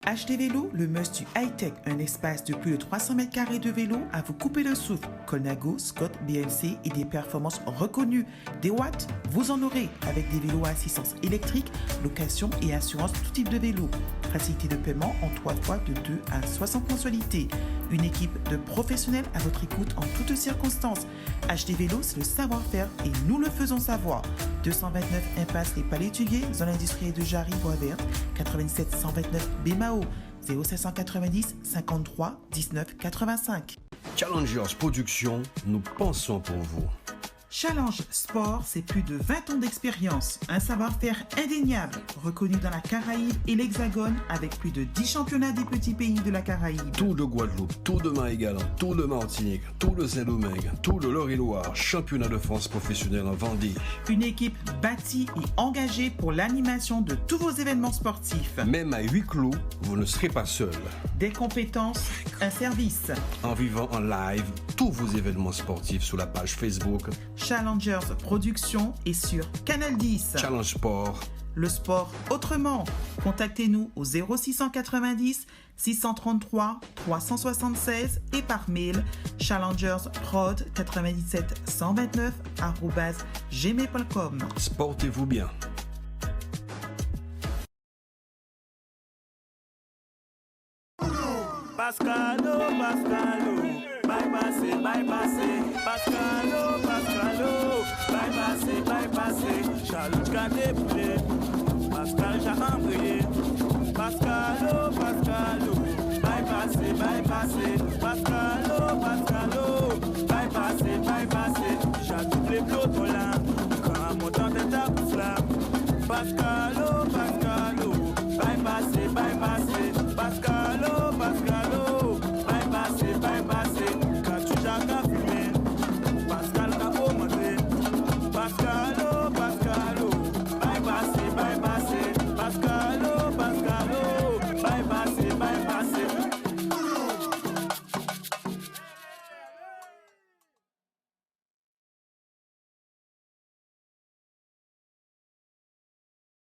Acheter vélo, le must du high-tech, un espace de plus de 300 mètres carrés de vélo à vous couper le souffle. Colnago, Scott, BMC et des performances reconnues. Des watts, vous en aurez avec des vélos à assistance électrique, location et assurance tout type de vélo. Facilité de paiement en 3 fois de 2 à 60 mensualités. Une équipe de professionnels à votre écoute en toutes circonstances. Acheter vélo, c'est le savoir-faire et nous le faisons savoir. 229 impasse Les Palétuviers, zone industrielle de Jarry, Boisvert, 97 129 Bémao, 0590 53 19 85. Challengers Productions, nous pensons pour vous. Challenge Sport, c'est plus de 20 ans d'expérience, un savoir-faire indéniable, reconnu dans la Caraïbe et l'Hexagone avec plus de 10 championnats des petits pays de la Caraïbe. Tour de Guadeloupe, Tour de Marie-Galante, Tour de Martinique, Tour de Saint-Domingue, Tour de l'Eure-et-Loire, Championnat de France professionnel en Vendée. Une équipe bâtie et engagée pour l'animation de tous vos événements sportifs. Même à huis clos, vous ne serez pas seul. Des compétences, un service. En vivant en live tous vos événements sportifs sur la page Facebook Challengers Productions et sur Canal 10. Challenge Sport. Le sport autrement. Contactez-nous au 0690 633 376 et par mail challengersprod97129@gmail.com. Sportez-vous bien. Pascalo, bypassé, Pascalo, bypassé, Charlotte Cadet poulet, Pascal j'ai embrayé, Pascalo, bypassé, Pascalo, bypassé, j'ai doublé peloton là, quand mon temps est à bout là, Pascalo, bypassé, Pascalo, bypassé, quand tu j'as fumé, Pascal n'a pas monté, Pascalo, bypassé, Pascalo, bypassé.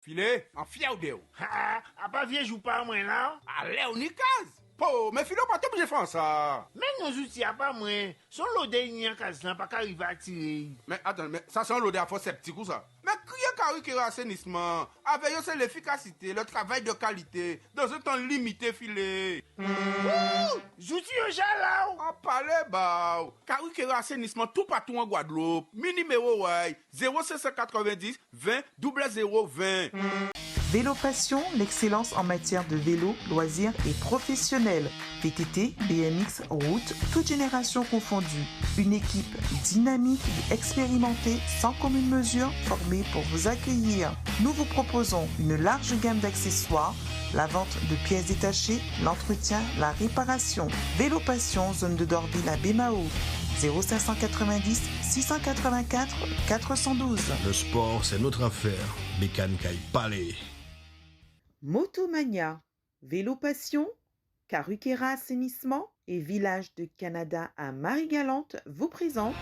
Filé, en fiaudé. Ah, pas vieux joue pas moi là. Allez, on y case. Po, mais filé, pas t'obligé de faire ça. Mais nos outils a pas moins. Son lot de n'y a case là pas qu'arriver à tirer. Mais attends, mais ça sent l'odeur fort sceptique ou ça? Mais crier carré qui assainissement. Avec eux, c'est l'efficacité, le travail de qualité, dans un temps limité, filé. Outils au là. En parler, bah. Carré qui assainissement tout partout en Guadeloupe. Mi numéro, ouais. 0590 20 0020. Vélo Passion, l'excellence en matière de vélo, loisirs et professionnels. VTT, BMX, route, toute génération confondue. Une équipe dynamique et expérimentée, sans commune mesure, formée pour vous accueillir. Nous vous proposons une large gamme d'accessoires, la vente de pièces détachées, l'entretien, la réparation. Vélo Passion, zone de Dorville à Bémao. 0590 684 412. Le sport, c'est notre affaire. Bécane Caille Palais. Motomania, Vélo Passion, Carukera Assainissement et Village de Canada à Marie-Galante vous présentent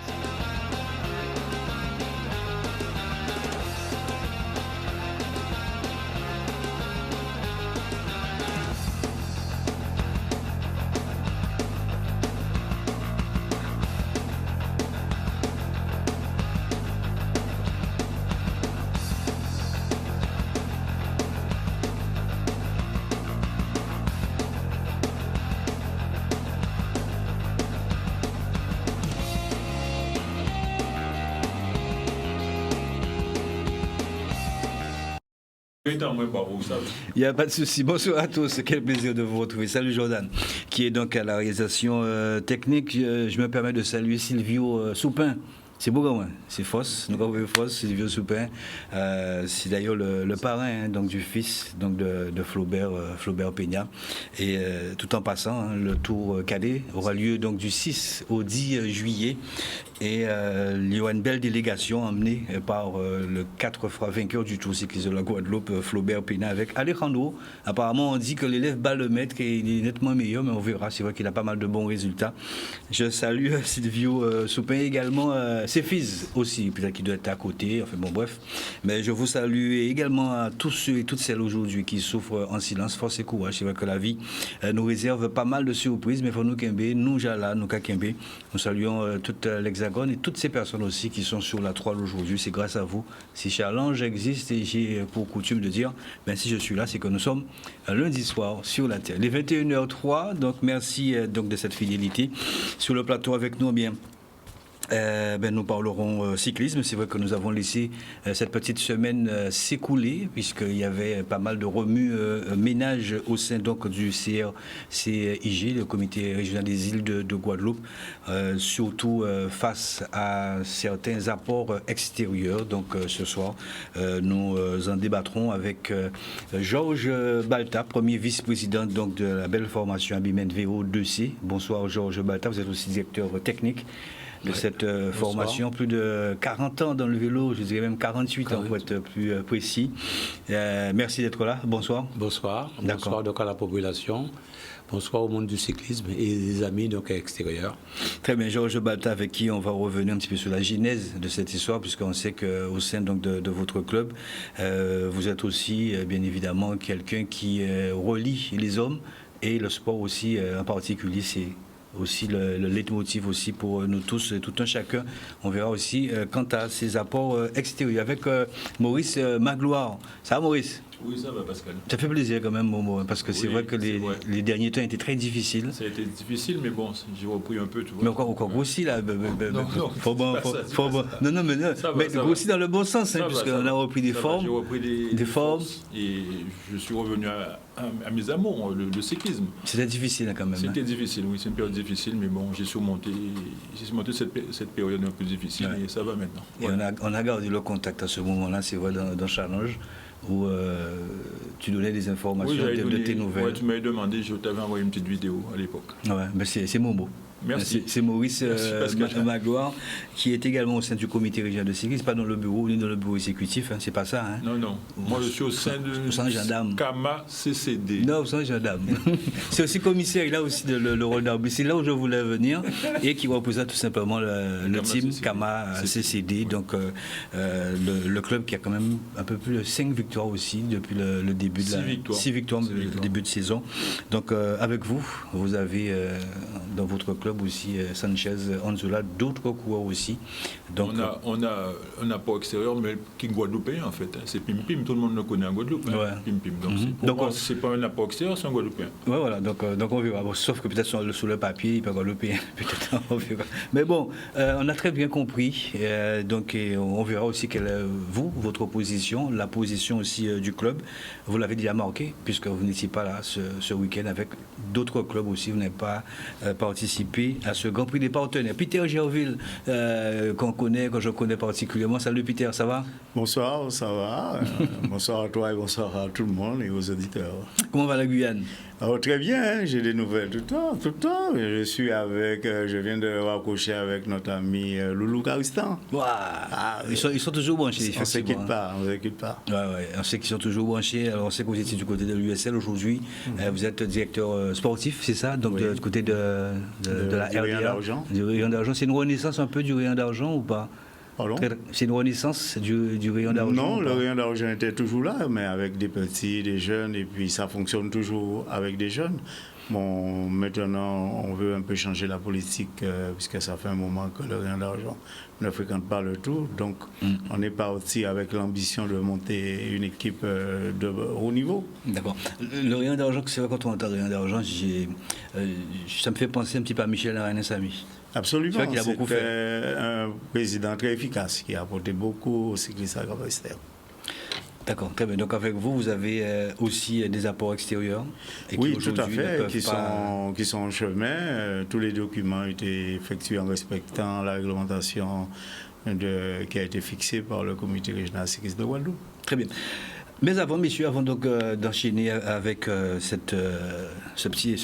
Il n'y a pas de souci. Bonsoir à tous. Quel plaisir de vous retrouver. Salut Jordan, qui est donc à la réalisation technique. Je me permets de saluer Silvio Soupin. C'est beau quand même, c'est Foss, nous avons Foss, Silvio Soupin. C'est d'ailleurs le parrain donc, du fils donc, de Flaubert Peña. Et tout en passant, le tour cadet aura lieu donc, du 6 au 10 juillet. Et il y aura une belle délégation emmenée par le 4 fois vainqueur du Tour cycliste de la Guadeloupe, Flaubert Peña, avec Alejandro. Apparemment, on dit que l'élève bat le maître, qu'il est nettement meilleur, mais on verra. C'est vrai qu'il a pas mal de bons résultats. Je salue Silvio Soupin également. c'est Fils aussi, peut-être qu'il doit être à côté, enfin bon bref. Mais je vous salue et également à tous ceux et toutes celles aujourd'hui qui souffrent en silence, force et courage. C'est vrai que la vie nous réserve pas mal de surprises, mais il faut nous Kembe, nous Jala, nous Kakembe. Nous saluons toute l'Hexagone et toutes ces personnes aussi qui sont sur la toile aujourd'hui. C'est grâce à vous. Si Challenge existe, et j'ai pour coutume de dire, ben si je suis là, c'est que nous sommes lundi soir sur la Terre. Les 21h03, donc merci donc de cette fidélité. Sur le plateau avec nous, bien. Nous parlerons cyclisme. C'est vrai que nous avons laissé cette petite semaine s'écouler puisqu'il y avait pas mal de remue-ménage au sein donc du CRCIG, le comité régional des îles de Guadeloupe, surtout face à certains apports extérieurs. Donc ce soir, nous en débattrons avec Georges Balta, premier vice-président donc de la belle formation Abimen VO2C. Bonsoir Georges Balta, vous êtes aussi directeur technique de cette formation, plus de 40 ans dans le vélo, je dirais même 48 ans pour être plus précis. Merci d'être là, bonsoir. Bonsoir, bonsoir donc à la population, bonsoir au monde du cyclisme et des amis donc extérieurs. Très bien, Georges Balta avec qui on va revenir un petit peu sur la genèse de cette histoire, puisqu'on sait qu'au sein donc de votre club, vous êtes aussi bien évidemment quelqu'un qui relie les hommes et le sport aussi en particulier, c'est aussi le leitmotiv aussi pour nous tous, tout un chacun. On verra aussi quant à ces apports extérieurs avec Maurice Magloire. Ça va Maurice? Oui, ça va Pascal. Ça fait plaisir quand même Momo, parce que c'est vrai que les derniers temps étaient très difficiles. Ça a été difficile, mais bon, j'ai repris un peu, tu vois. Mais encore grossi là. Non, mais grossi dans le bon sens, puisqu'on a repris des formes. J'ai repris des formes. Et je suis revenu à mes amours, le cyclisme. C'était difficile quand même. C'était difficile, oui, c'est une période difficile, mais bon, j'ai surmonté cette période un peu difficile et ça va maintenant. Et on a gardé le contact à ce moment-là, c'est vrai, dans Challenge, où tu donnais des informations de tes nouvelles. Oui, tu m'avais demandé, je t'avais envoyé une petite vidéo à l'époque. Ouais, mais c'est Momo. Merci. C'est Maurice Magloire, qui est également au sein du comité régional de cyclisme, pas dans le bureau, ni dans le bureau exécutif, c'est pas ça. Hein. Non. Moi, je suis au sein de Kama CCD. Non, au sein de gendarme. C'est aussi commissaire, il a aussi le rôle d'arbitre. C'est là où je voulais venir et qui représente tout simplement le team Kama CCD. Donc, le club qui a quand même un peu plus de 5 victoires aussi depuis le début de 6 victoires, le début de saison. Donc, avec vous, vous avez dans votre club aussi Sanchez, Anzola, d'autres coureurs aussi. Donc, on a un apport extérieur, mais qui est guadeloupéen en fait. C'est Pim Pim, tout le monde le connaît en Guadeloupe. Hein, Pim Pim. Donc, c'est pas un apport extérieur, c'est un guadeloupéen. Ouais, voilà, donc on verra. Bon, sauf que peut-être sur le papier, il peut guadeloupéen. Peut-être on verra. Mais bon, on a très bien compris. Donc on verra aussi quelle est votre position, la position aussi du club. Vous l'avez déjà marqué, puisque vous n'étiez pas là ce week-end avec d'autres clubs aussi. Vous n'avez pas participé à ce Grand Prix des partenaires. Peter Gerville, que je connais particulièrement. Salut Peter, ça va? Bonsoir, ça va. Bonsoir à toi et bonsoir à tout le monde et aux auditeurs. Comment va la Guyane? Alors, très bien, hein, j'ai des nouvelles tout le temps. Je viens de raccrocher avec notre ami Loulou Karistan. Wow. Ils sont toujours branchés. On ne s'inquiète pas. Ouais, on sait qu'ils sont toujours branchés. Alors, on sait que vous étiez du côté de l'USL aujourd'hui. Vous êtes directeur sportif, c'est ça? Donc, du côté de la RDA. d'argent. Du rayon d'argent. C'est une renaissance un peu du rayon d'argent ou pas? Pardon? C'est une renaissance du rayon d'argent? Non, le rayon d'argent était toujours là, mais avec des petits, des jeunes, et puis ça fonctionne toujours avec des jeunes. Bon, maintenant, on veut un peu changer la politique, puisque ça fait un moment que le rayon d'argent ne fréquente pas le tour. Donc, on est parti avec l'ambition de monter une équipe de haut niveau. D'accord. Le rayon d'argent, c'est vrai, quand on entend le rayon d'argent, ça me fait penser un petit peu à Michel Arenas-Samy. Absolument. C'était un président très efficace qui a apporté beaucoup au cyclisme à Cap-Esther. D'accord, très bien. Donc avec vous, vous avez aussi des apports extérieurs oui, tout à fait, qui sont en chemin. Tous les documents ont été effectués en respectant la réglementation qui a été fixée par le comité régional cycliste de Guadeloupe. Très bien. Mais avant, messieurs, avant donc d'enchaîner avec ce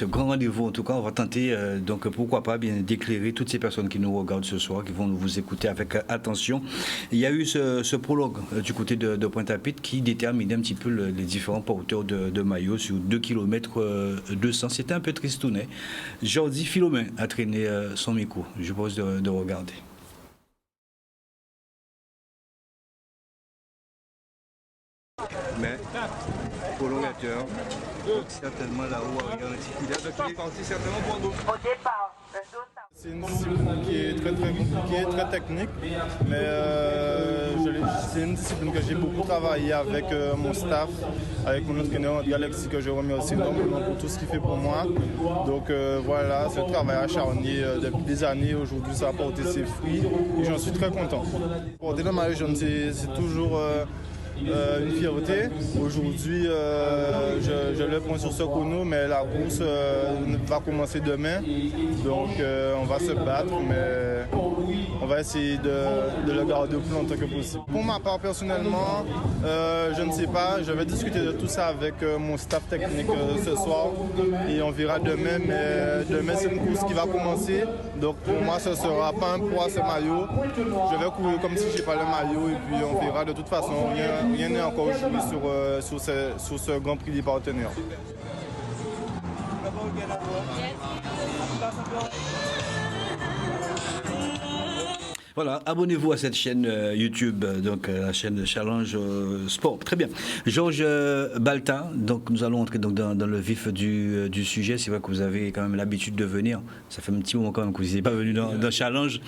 grand rendez-vous, en tout cas, on va tenter, donc pourquoi pas, bien d'éclairer toutes ces personnes qui nous regardent ce soir, qui vont vous écouter avec attention. Il y a eu ce prologue du côté de Pointe-à-Pitre qui déterminait un petit peu les différents porteurs de maillots sur 2 km 200. C'était un peu tristounet. Jordi Philomain a traîné son micro. Je propose de regarder. mais prolongateur. Donc certainement là-haut, regardez, il est parti certainement pour nous. Au départ, c'est une discipline qui est très compliquée, très technique, mais c'est une discipline que j'ai beaucoup travaillé avec mon staff, avec mon entraîneur Galaxy que je remercie énormément pour tout ce qu'il fait pour moi. Donc voilà, ce travail acharné depuis des années, aujourd'hui ça a porté ses fruits et j'en suis très content. Porter le maillot jaune, c'est toujours une fierté. Aujourd'hui, je le prends sur ce chrono, mais la course va commencer demain. Donc, on va se battre, mais on va essayer de le garder au plus longtemps que possible. Pour ma part, personnellement, je ne sais pas. Je vais discuter de tout ça avec mon staff technique ce soir et on verra demain. Mais demain, c'est une course qui va commencer. Donc, pour moi, ce ne sera pas un poids, ce maillot. Je vais courir comme si je n'ai pas le maillot et puis on verra. De toute façon, rien n'est encore joué sur ce Grand Prix des partenaires. Voilà, abonnez-vous à cette chaîne YouTube, donc la chaîne Challenge Sport. Très bien. Georges Balta, donc nous allons entrer donc dans le vif du sujet. C'est vrai que vous avez quand même l'habitude de venir. Ça fait un petit moment quand même que vous n'êtes pas venu dans Challenge,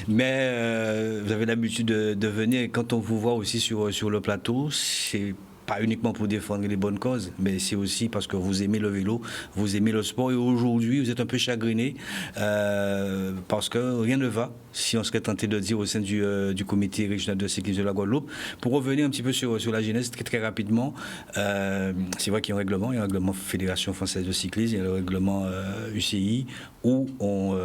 mais vous avez l'habitude de venir. Et quand on vous voit aussi sur le plateau, c'est pas uniquement pour défendre les bonnes causes, mais c'est aussi parce que vous aimez le vélo, vous aimez le sport. Et aujourd'hui, vous êtes un peu chagriné parce que rien ne va, si on serait tenté de dire, au sein du comité régional de cyclisme de la Guadeloupe. Pour revenir un petit peu sur la genèse, très rapidement, c'est vrai qu'il y a un règlement Fédération française de cyclisme, il y a le règlement UCI, où on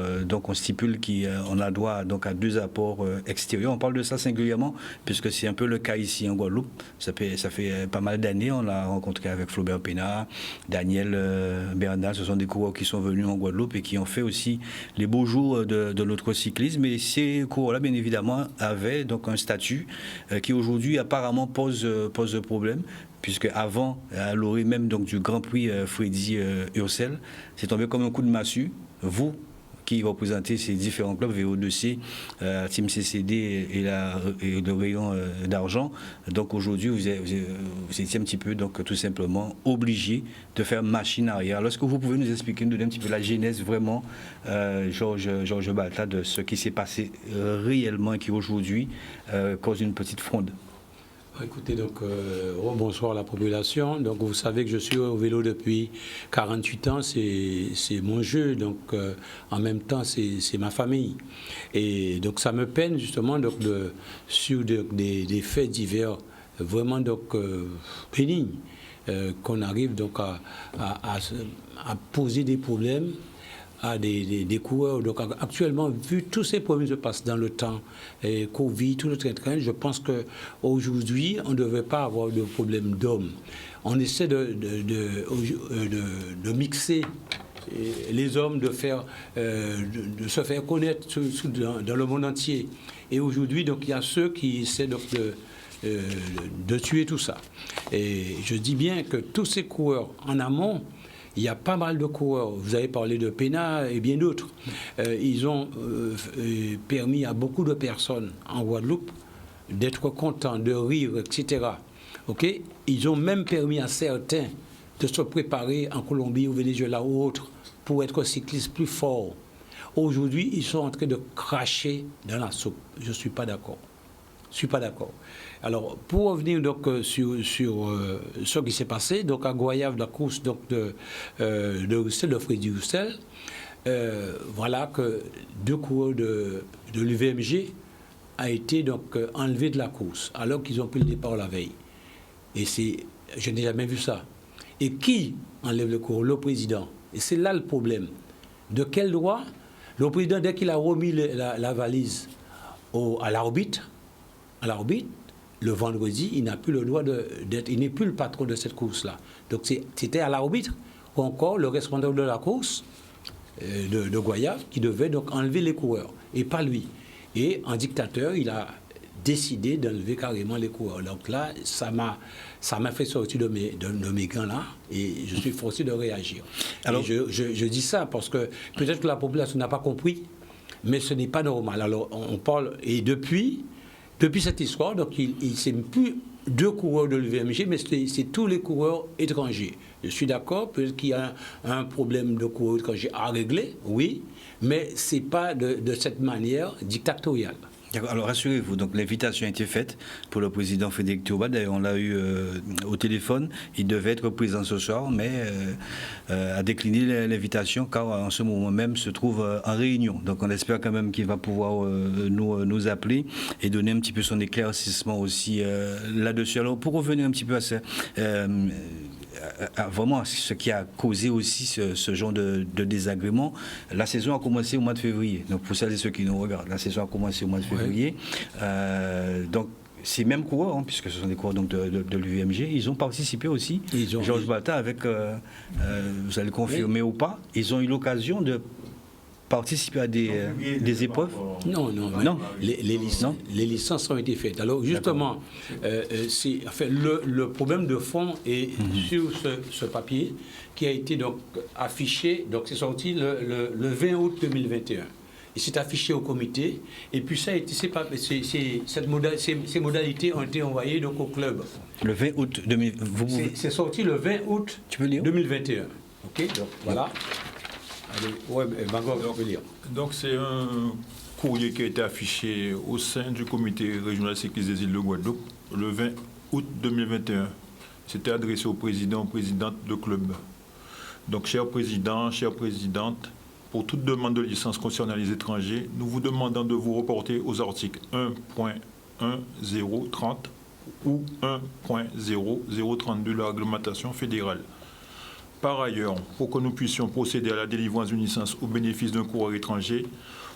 stipule qu'on a droit donc à 2 apports extérieurs. On parle de ça singulièrement, puisque c'est un peu le cas ici en Guadeloupe. Ça fait pas mal d'années, on l'a rencontré avec Flaubert Pénard, Daniel Bernal. Ce sont des coureurs qui sont venus en Guadeloupe et qui ont fait aussi les beaux jours de notre cyclisme. Et ces coureurs-là, bien évidemment, avaient donc un statut qui aujourd'hui apparemment pose problème, puisque avant, à l'orée même donc du Grand Prix Freddy Ursel, c'est tombé comme un coup de massue. Vous qui représentez ces différents clubs, VO2C, Team CCD et le rayon d'argent. Donc aujourd'hui, vous étiez un petit peu, donc tout simplement, obligé de faire machine arrière. Alors, est-ce que vous pouvez nous expliquer, nous donner un petit peu la genèse vraiment, Georges Balta, de ce qui s'est passé réellement et qui aujourd'hui cause une petite fronde? Écoutez, donc, bonsoir à la population. Donc, vous savez que je suis au vélo depuis 48 ans, c'est mon jeu, donc en même temps, c'est ma famille. Et donc, ça me peine justement donc, sur des faits divers vraiment donc, bénignes, qu'on arrive donc à poser des problèmes à des coureurs. Donc actuellement, vu tous ces problèmes qui se passent dans le temps, Covid, tout le train, je pense qu'aujourd'hui, on ne devrait pas avoir de problème d'hommes. On essaie de mixer les hommes, de se faire connaître dans le monde entier. Et aujourd'hui, donc, il y a ceux qui essaient donc de tuer tout ça. Et je dis bien que tous ces coureurs en amont, il y a pas mal de coureurs, vous avez parlé de Pénard et bien d'autres, ils ont permis à beaucoup de personnes en Guadeloupe d'être contents, de rire, etc. Okay? Ils ont même permis à certains de se préparer en Colombie, au Venezuela ou autres pour être cyclistes plus forts. Aujourd'hui, ils sont en train de cracher dans la soupe. Je ne suis pas d'accord. Je ne suis pas d'accord. Alors, pour revenir donc sur ce qui s'est passé, donc à Goyave, la course donc de Freddy Ursel, voilà que 2 coureurs de l'UVMG a été donc enlevés de la course, alors qu'ils ont pris le départ la veille. Et je n'ai jamais vu ça. Et qui enlève le coureur? Le président. Et c'est là le problème. De quel droit? Le président, dès qu'il a remis la valise à l'arbitre, le vendredi, il n'a plus le droit d'être, il n'est plus le patron de cette course-là. Donc c'était à l'arbitre ou encore le responsable de la course de Goyave qui devait donc enlever les coureurs et pas lui. Et en dictateur, il a décidé d'enlever carrément les coureurs. Donc là, ça m'a fait sortir de mes gants là et je suis forcé de réagir. Alors, je dis ça parce que peut-être que la population n'a pas compris, mais ce n'est pas normal. Alors on parle, et depuis cette histoire, donc il ne s'est plus 2 coureurs de l'UVMG, mais c'est tous les coureurs étrangers. Je suis d'accord, peut-être qu'il y a un problème de coureurs étrangers à régler, oui, mais ce n'est pas de cette manière dictatoriale. Alors rassurez-vous, donc l'invitation a été faite pour le président Frédéric Théobald. D'ailleurs, on l'a eu au téléphone. Il devait être présent ce soir, mais a décliné l'invitation car en ce moment même se trouve en réunion. Donc on espère quand même qu'il va pouvoir nous appeler et donner un petit peu son éclaircissement aussi là-dessus. Alors pour revenir un petit peu à ça, vraiment ce qui a causé aussi ce genre de désagrément, la saison a commencé au mois de février. Donc pour celles et ceux qui nous regardent, la saison a commencé au mois de février. Donc ces mêmes coureurs, puisque ce sont des coureurs donc, de l'UVMG, ils ont participé aussi. Georges Balta avec, vous allez confirmer ou pas, ils ont eu l'occasion de participer à des épreuves. Non. Les licences ont été faites. Alors justement, le problème de fond est sur ce papier qui a été donc affiché, donc c'est sorti le 20 août 2021. Il s'est affiché au comité, et puis ça a été, ces modalités ont été envoyées donc au club. Le 20 août 2021. C'est sorti le 20 août 2021. Ok, donc voilà. Donc c'est un courrier qui a été affiché au sein du comité régional sécurité des îles de Guadeloupe le 20 août 2021. C'était adressé au président, aux présidentes de club. Donc chers présidents, chères présidentes, pour toute demande de licence concernant les étrangers, nous vous demandons de vous reporter aux articles 1.1030 ou 1.0032 de la réglementation fédérale. Par ailleurs, pour que nous puissions procéder à la délivrance d'une licence au bénéfice d'un coureur étranger,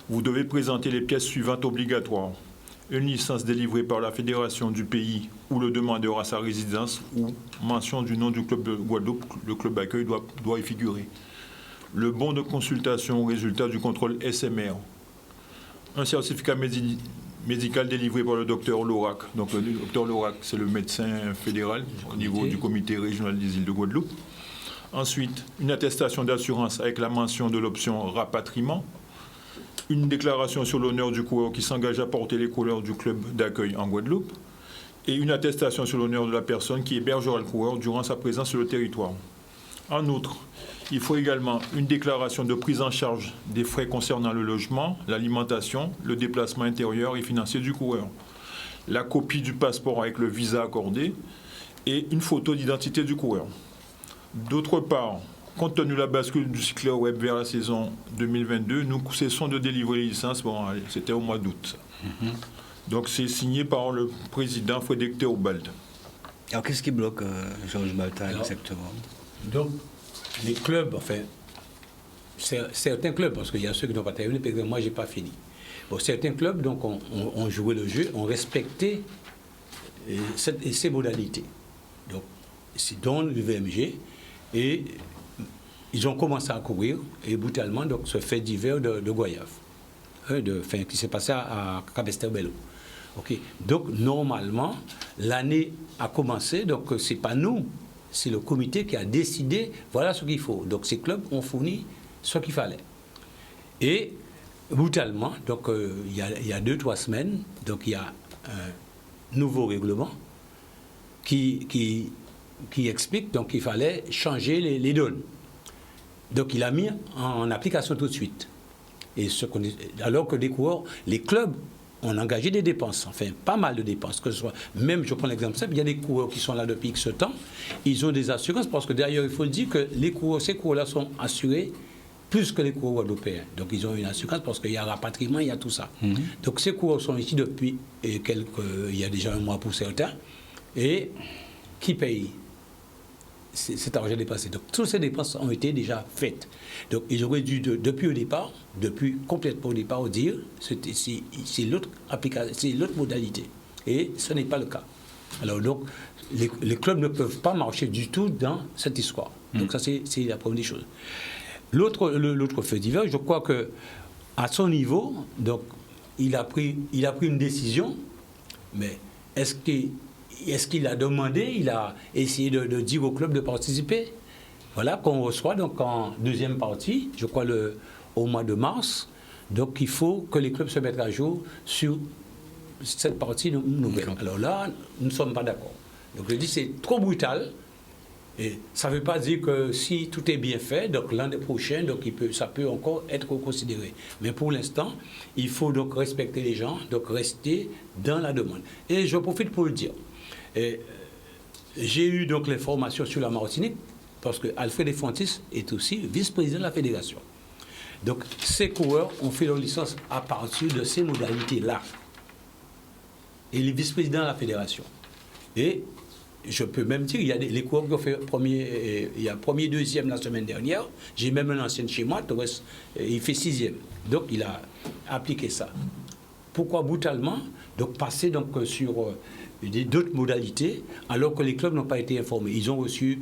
vous devez présenter les pièces suivantes obligatoires. Une licence délivrée par la fédération du pays où le demandeur a sa résidence ou mention du nom du club de Guadeloupe, le club d'accueil doit y figurer. Le bon de consultation au résultat du contrôle SMR. Un certificat médical délivré par le docteur Lorac. Donc le docteur Lorac, c'est le médecin fédéral au niveau du comité régional des îles de Guadeloupe. Ensuite, une attestation d'assurance avec la mention de l'option rapatriement. Une déclaration sur l'honneur du coureur qui s'engage à porter les couleurs du club d'accueil en Guadeloupe. Et une attestation sur l'honneur de la personne qui hébergera le coureur durant sa présence sur le territoire. En outre, il faut également une déclaration de prise en charge des frais concernant le logement, l'alimentation, le déplacement intérieur et financier du coureur, la copie du passeport avec le visa accordé et une photo d'identité du coureur. D'autre part, compte tenu de la bascule du cycleur web vers la saison 2022, nous cessons de délivrer les licences. Bon, allez, c'était au mois d'août. Donc c'est signé par le président Frédéric Théobald. Alors qu'est-ce qui bloque Georges Balta exactement? Donc, les clubs, enfin, certains clubs, parce qu'il y a ceux qui n'ont pas terminé, parce que moi, je n'ai pas fini. Bon, certains clubs, donc, ont joué le jeu, ont respecté ces modalités. Donc, c'est dans l'UVMG, et ils ont commencé à courir, et brutalement, donc, ce fait divers de Goyave, qui s'est passé à Cabesterbello. Okay. Donc, normalement, l'année a commencé, donc, ce n'est pas nous. C'est le comité qui a décidé, voilà ce qu'il faut. Donc ces clubs ont fourni ce qu'il fallait. Et brutalement, donc il y a 2-3 semaines, donc il y a un nouveau règlement qui explique donc qu'il fallait changer les donnes. Donc il a mis en application tout de suite. Et alors que les coureurs, les clubs ont engagé des dépenses, enfin pas mal de dépenses, que ce soit, même je prends l'exemple simple, il y a des coureurs qui sont là depuis X temps, ils ont des assurances, parce que derrière il faut le dire que ces coureurs-là sont assurés plus que les coureurs européens. Donc ils ont une assurance parce qu'il y a rapatriement, il y a tout ça. Donc ces coureurs sont ici depuis il y a déjà un mois pour certains, et qui paye cet argent dépassé. Donc toutes ces dépenses ont été déjà faites. Donc ils auraient dû, depuis complètement au départ, dire c'est l'autre application, c'est l'autre modalité. Et ce n'est pas le cas. Alors donc, les clubs ne peuvent pas marcher du tout dans cette histoire. Donc ça, c'est la première des choses. L'autre fait divers, je crois que à son niveau, donc il a pris une décision, mais est-ce qu'il a demandé, il a essayé de dire au club de participer? Voilà, qu'on reçoit donc en deuxième partie, je crois au mois de mars. Donc il faut que les clubs se mettent à jour sur cette partie nouvelle. Alors là, nous ne sommes pas d'accord. Donc je dis c'est trop brutal. Et ça ne veut pas dire que si tout est bien fait, donc l'année prochaine, donc ça peut encore être considéré. Mais pour l'instant, il faut donc respecter les gens, donc rester dans la demande. Et je profite pour le dire. J'ai eu donc l'information sur la Martinique, parce que Alfred Fontis est aussi vice-président de la fédération. Donc ces coureurs ont fait leur licence à partir de ces modalités-là. Et il est vice-président de la fédération. Et je peux même dire, il y a les coureurs qui ont fait il y a premier, deuxième la semaine dernière. J'ai même un ancien chez moi, il fait sixième. Donc il a appliqué ça. Pourquoi brutalement donc passer donc sur d'autres modalités alors que les clubs n'ont pas été informés. Ils ont reçu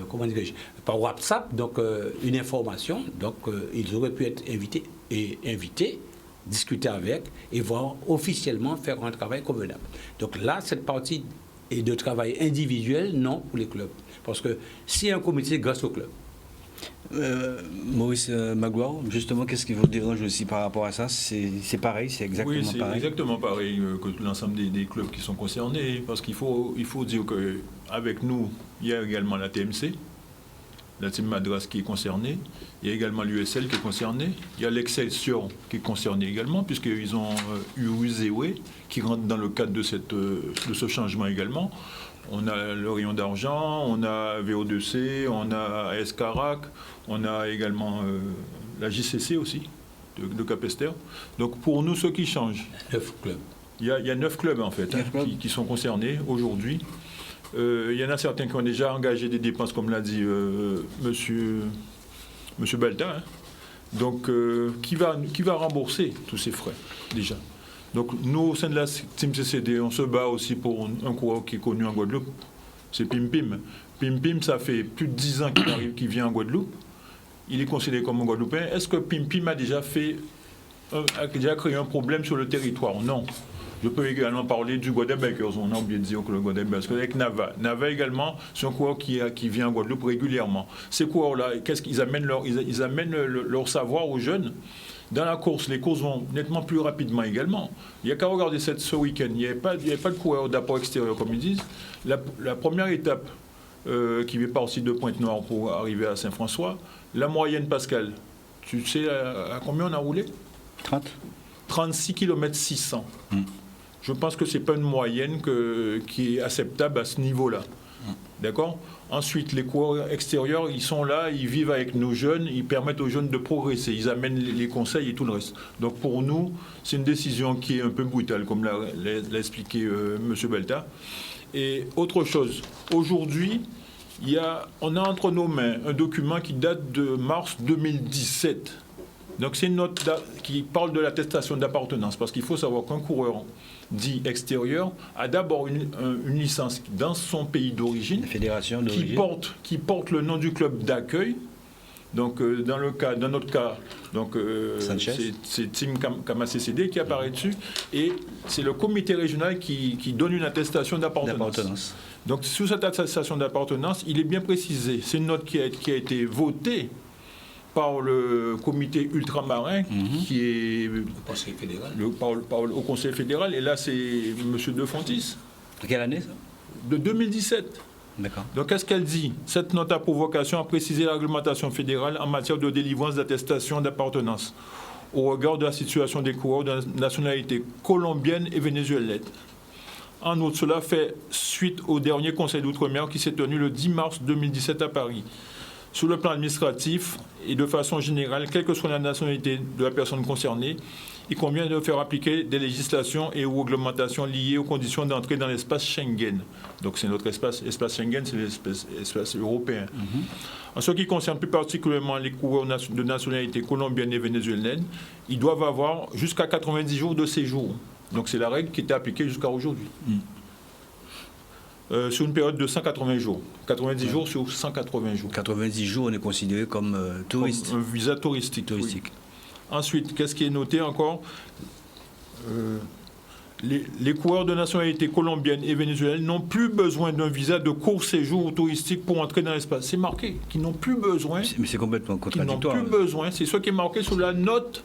comment dirais-je, par WhatsApp donc une information. Donc ils auraient pu être invités, discuter avec et voir officiellement faire un travail convenable. Donc là, cette partie est de travail individuel, non pour les clubs. Parce que si un comité, grâce au club. Maurice Magloire, justement, qu'est-ce qui vous dérange aussi par rapport à ça? C'est pareil, c'est exactement pareil. Oui, c'est exactement pareil que l'ensemble des clubs qui sont concernés, parce qu'il faut dire qu'avec nous, il y a également la TMC, la Team Madras qui est concernée, il y a également l'USL qui est concerné, il y a l'Excelsior qui est concerné également, puisqu'ils ont UZEWE qui rentre dans le cadre de ce changement également. On a le Rayon d'Argent, on a VO2C, on a AS Carac, on a également la JCC aussi, de Capesterre. Donc pour nous, ce qui change, 9 clubs. Il y a 9 clubs en fait qui sont concernés aujourd'hui. Il y en a certains qui ont déjà engagé des dépenses, comme l'a dit Monsieur Balta, hein. Donc qui va rembourser tous ces frais déjà. Donc nous, au sein de la Team CCD, on se bat aussi pour un coureur qui est connu en Guadeloupe, c'est Pim Pim. Pim Pim, ça fait plus de 10 ans qu'il vient en Guadeloupe. Il est considéré comme un Guadeloupéen. Est-ce que Pim Pim a déjà créé un problème sur le territoire? Non. Je peux également parler du Guadebeckers. On a oublié de dire que le Guadebeckers, avec Nava. Nava également, c'est un coureur qui vient en Guadeloupe régulièrement. Ces coureurs-là, qu'est-ce qu'ils amènent ils amènent leur savoir aux jeunes. Dans la course, les courses vont nettement plus rapidement également. Il n'y a qu'à regarder ce week-end. Il n'y avait pas de coureur d'apport extérieur, comme ils disent. La première étape qui va partir de Pointe-Noire pour arriver à Saint-François, la moyenne, Pascal, tu sais à combien on a roulé? 36 km 600. Je pense que ce n'est pas une moyenne qui est acceptable à ce niveau-là. D'accord? Ensuite, les coureurs extérieurs, ils sont là, ils vivent avec nos jeunes, ils permettent aux jeunes de progresser, ils amènent les conseils et tout le reste. Donc pour nous, c'est une décision qui est un peu brutale, comme l'a expliqué M. Belta. Et autre chose, aujourd'hui, on a entre nos mains un document qui date de mars 2017. Donc c'est une note qui parle de l'attestation d'appartenance, parce qu'il faut savoir qu'un coureur dit extérieur a d'abord une licence dans son pays d'origine, qui porte le nom du club d'accueil. Donc dans notre cas, donc c'est Team Kama CCD qui apparaît dessus, et c'est le comité régional qui donne une attestation d'appartenance. Donc sous cette attestation d'appartenance, il est bien précisé, c'est une note qui a été votée par le comité ultramarin, qui est au Conseil fédéral, et là c'est M. De Fontis. De quelle année ça? De 2017. D'accord. Donc qu'est-ce qu'elle dit? Cette note a pour vocation à préciser la réglementation fédérale en matière de délivrance d'attestation d'appartenance au regard de la situation des coureurs de nationalité colombienne et vénézuélienne. En outre, cela fait suite au dernier Conseil d'outre-mer qui s'est tenu le 10 mars 2017 à Paris. Sur le plan administratif et de façon générale, quelle que soit la nationalité de la personne concernée, il convient de faire appliquer des législations et ou réglementations liées aux conditions d'entrée dans l'espace Schengen. Donc c'est notre espace Schengen, c'est l'espace européen. En ce qui concerne plus particulièrement les coureurs de nationalité colombienne et vénézuélienne, ils doivent avoir jusqu'à 90 jours de séjour. Donc c'est la règle qui était appliquée jusqu'à aujourd'hui. Sur une période de 180 jours. 90 jours sur 180 jours. 90 jours, on est considéré comme touriste. Comme un visa touristique. Oui. Ensuite, qu'est-ce qui est noté encore? Les coureurs de nationalité colombienne et vénézuélienne n'ont plus besoin d'un visa de court séjour touristique pour entrer dans l'espace. C'est marqué qu'ils n'ont plus besoin. Mais c'est complètement contradictoire. Ils n'ont plus besoin. C'est ce qui est marqué sur la note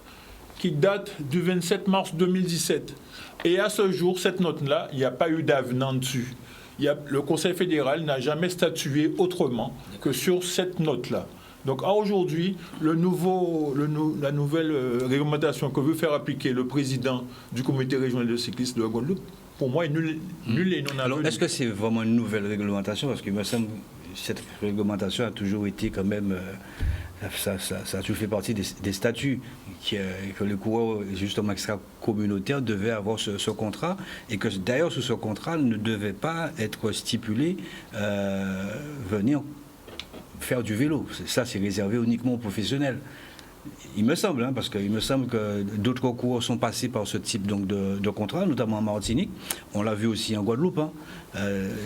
qui date du 27 mars 2017. Et à ce jour, cette note-là, il n'y a pas eu d'avenant dessus. Le Conseil fédéral n'a jamais statué autrement que sur cette note-là. Donc à aujourd'hui, la nouvelle réglementation que veut faire appliquer le président du comité régional de cyclisme de la Guadeloupe, pour moi, est nulle et non avenue. Alors, est-ce que c'est vraiment une nouvelle réglementation? Parce qu'il me semble que cette réglementation a toujours été quand même... ça a toujours fait partie des statuts que le coureur justement extra-communautaire devait avoir ce contrat, et que d'ailleurs sous ce contrat ne devait pas être stipulé venir faire du vélo. Ça, c'est réservé uniquement aux professionnels. Il me semble, parce qu'il me semble que d'autres coureurs sont passés par ce type donc, de contrat, notamment en Martinique. On l'a vu aussi en Guadeloupe,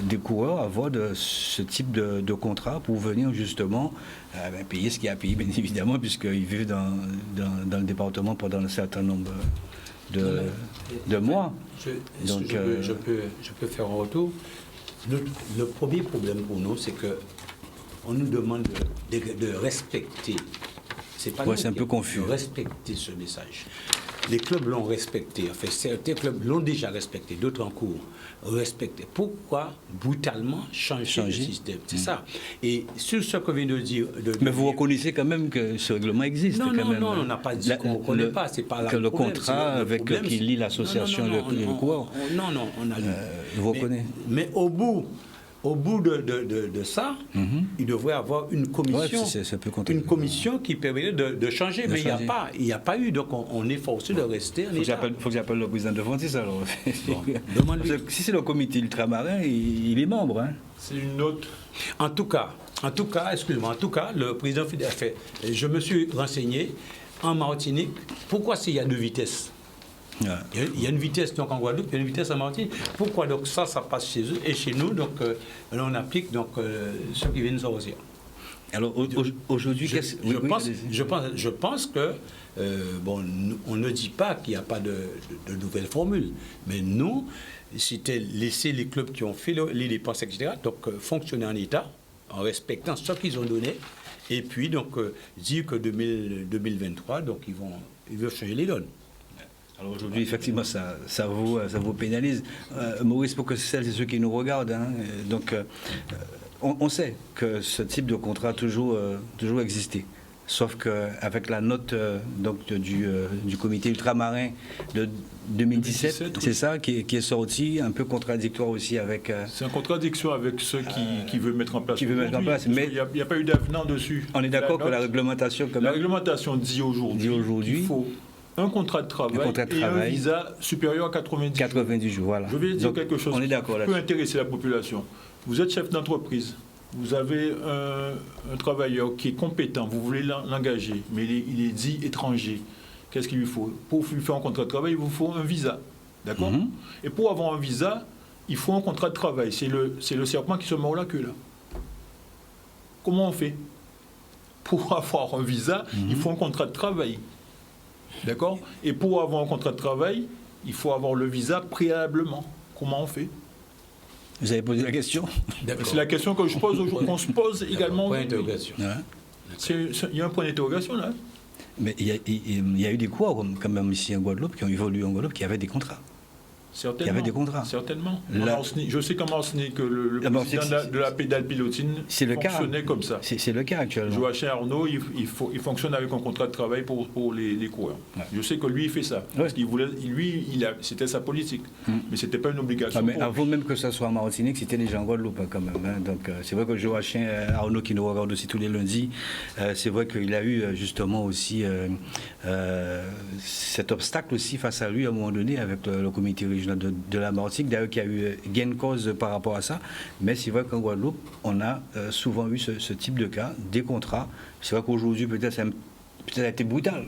des coureurs avoir ce type de contrat pour venir justement payer ce qu'il y a à payer, bien évidemment, puisqu'ils vivent dans le département pendant un certain nombre de mois. Je peux faire un retour. Le premier problème pour nous, c'est qu'on nous demande de respecter. C'est un peu confus. Respecter ce message. Les clubs l'ont respecté. Enfin, certains clubs l'ont déjà respecté, d'autres en cours. Respecté. Pourquoi brutalement changer le système? C'est ça. Et sur ce que vient de dire... Mais vous reconnaissez quand même que ce règlement existe? Non, on n'a pas dit qu'on ne reconnaît pas. C'est pas que le contrat avec qui lie l'association de coureurs. Non, on a dit. Vous reconnaissez. Mais au bout de ça, il devrait y avoir une commission, une commission qui permettrait de changer. Mais il n'y a pas eu. Donc on est forcé de rester en état. Il faut que j'appelle le président de Fontis alors. Bon, si c'est le comité ultramarin, il est membre. C'est une note. En tout cas, excusez-moi, le président fédéral fait. Je me suis renseigné en Martinique. Pourquoi s'il y a 2 vitesses? Il y a une vitesse donc en Guadeloupe, il y a une vitesse en Martinique. Pourquoi donc ça passe chez eux et chez nous, donc on applique donc ce qui vient de sortir. Alors aujourd'hui, je pense que on ne dit pas qu'il n'y a pas de nouvelles formules, mais nous, c'était laisser les clubs qui ont fait les dépenses, etc., donc fonctionner en état, en respectant ce qu'ils ont donné, et puis donc dire que 2023, donc ils veulent changer les donnes. Alors aujourd'hui, effectivement, ça vous pénalise. Maurice, pour que celles et ceux qui nous regardent, donc on sait que ce type de contrat a toujours existé. Sauf qu'avec la note du comité ultramarin de 2017, c'est ça qui est sorti, un peu contradictoire aussi avec... C'est en contradiction avec ceux qui veulent mettre en place. Mais il n'y a pas eu d'avenant dessus. On est d'accord que la réglementation... La réglementation dit aujourd'hui qu'il faut un contrat de travail et un visa supérieur à 90 jours. Voilà. Je vais dire quelque chose qui peut intéresser la population. Vous êtes chef d'entreprise, vous avez un travailleur qui est compétent, vous voulez l'engager, mais il est dit étranger. Qu'est-ce qu'il lui faut? Pour lui faire un contrat de travail, il vous faut un visa. D'accord? Et pour avoir un visa, il faut un contrat de travail. C'est le serpent qui se mord la queue, là. Comment on fait? Pour avoir un visa, il faut un contrat de travail. D'accord? Et pour avoir un contrat de travail, il faut avoir le visa préalablement. Comment on fait? Vous avez posé la question? C'est la question que je pose aujourd'hui, qu'on se pose également. Point d'interrogation. Il y a un point d'interrogation là. Mais il y a eu des coureurs, quand même ici en Guadeloupe, qui ont évolué en Guadeloupe, qui avaient des contrats. Certainement. Il y avait des contrats. Certainement. Je sais qu'en Martinique, le président de la pédale pilotine fonctionnait comme ça. C'est le cas actuellement. Joachim Arnaud, il fonctionne avec un contrat de travail pour les coureurs. Ouais. Je sais que lui, il fait ça. Ouais. Parce qu'il voulait, c'était sa politique. Mais ce n'était pas une obligation. Mais avant même que ça soit en Martinique, c'était déjà en Guadeloupe quand même. Donc c'est vrai que Joachim Arnaud, qui nous regarde aussi tous les lundis, c'est vrai qu'il a eu justement aussi cet obstacle aussi face à lui à un moment donné avec le comité régional de la Martinique, d'ailleurs qui a eu gain de cause par rapport à ça, mais c'est vrai qu'en Guadeloupe, on a souvent eu ce type de cas, des contrats. C'est vrai qu'aujourd'hui, peut-être ça a été brutal.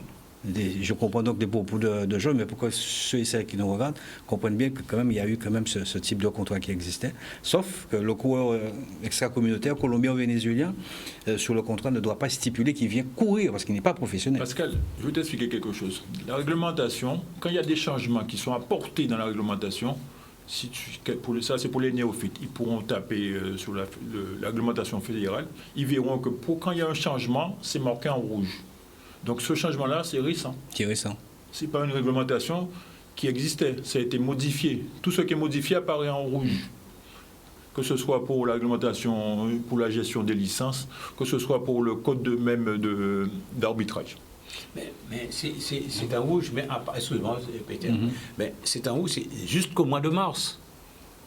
Je comprends donc des propos de gens, mais pourquoi ceux et celles qui nous regardent comprennent bien que quand même il y a eu quand même ce type de contrat qui existait, sauf que le coureur extra-communautaire colombien ou vénézuélien sur le contrat ne doit pas stipuler qu'il vient courir parce qu'il n'est pas professionnel. Pascal, je vais t'expliquer quelque chose. La réglementation, quand il y a des changements qui sont apportés dans la réglementation, ça c'est pour les néophytes, ils pourront taper sur la réglementation fédérale, ils verront que quand il y a un changement, c'est marqué en rouge. Donc ce changement-là, c'est récent. C'est récent. Ce n'est pas une réglementation qui existait, ça a été modifié. Tout ce qui est modifié apparaît en rouge. Que ce soit pour la réglementation, pour la gestion des licences, que ce soit pour le code d'arbitrage. Mais c'est en rouge, mais excusez-moi, Peter, mais c'est en rouge, c'est jusqu'au mois de mars.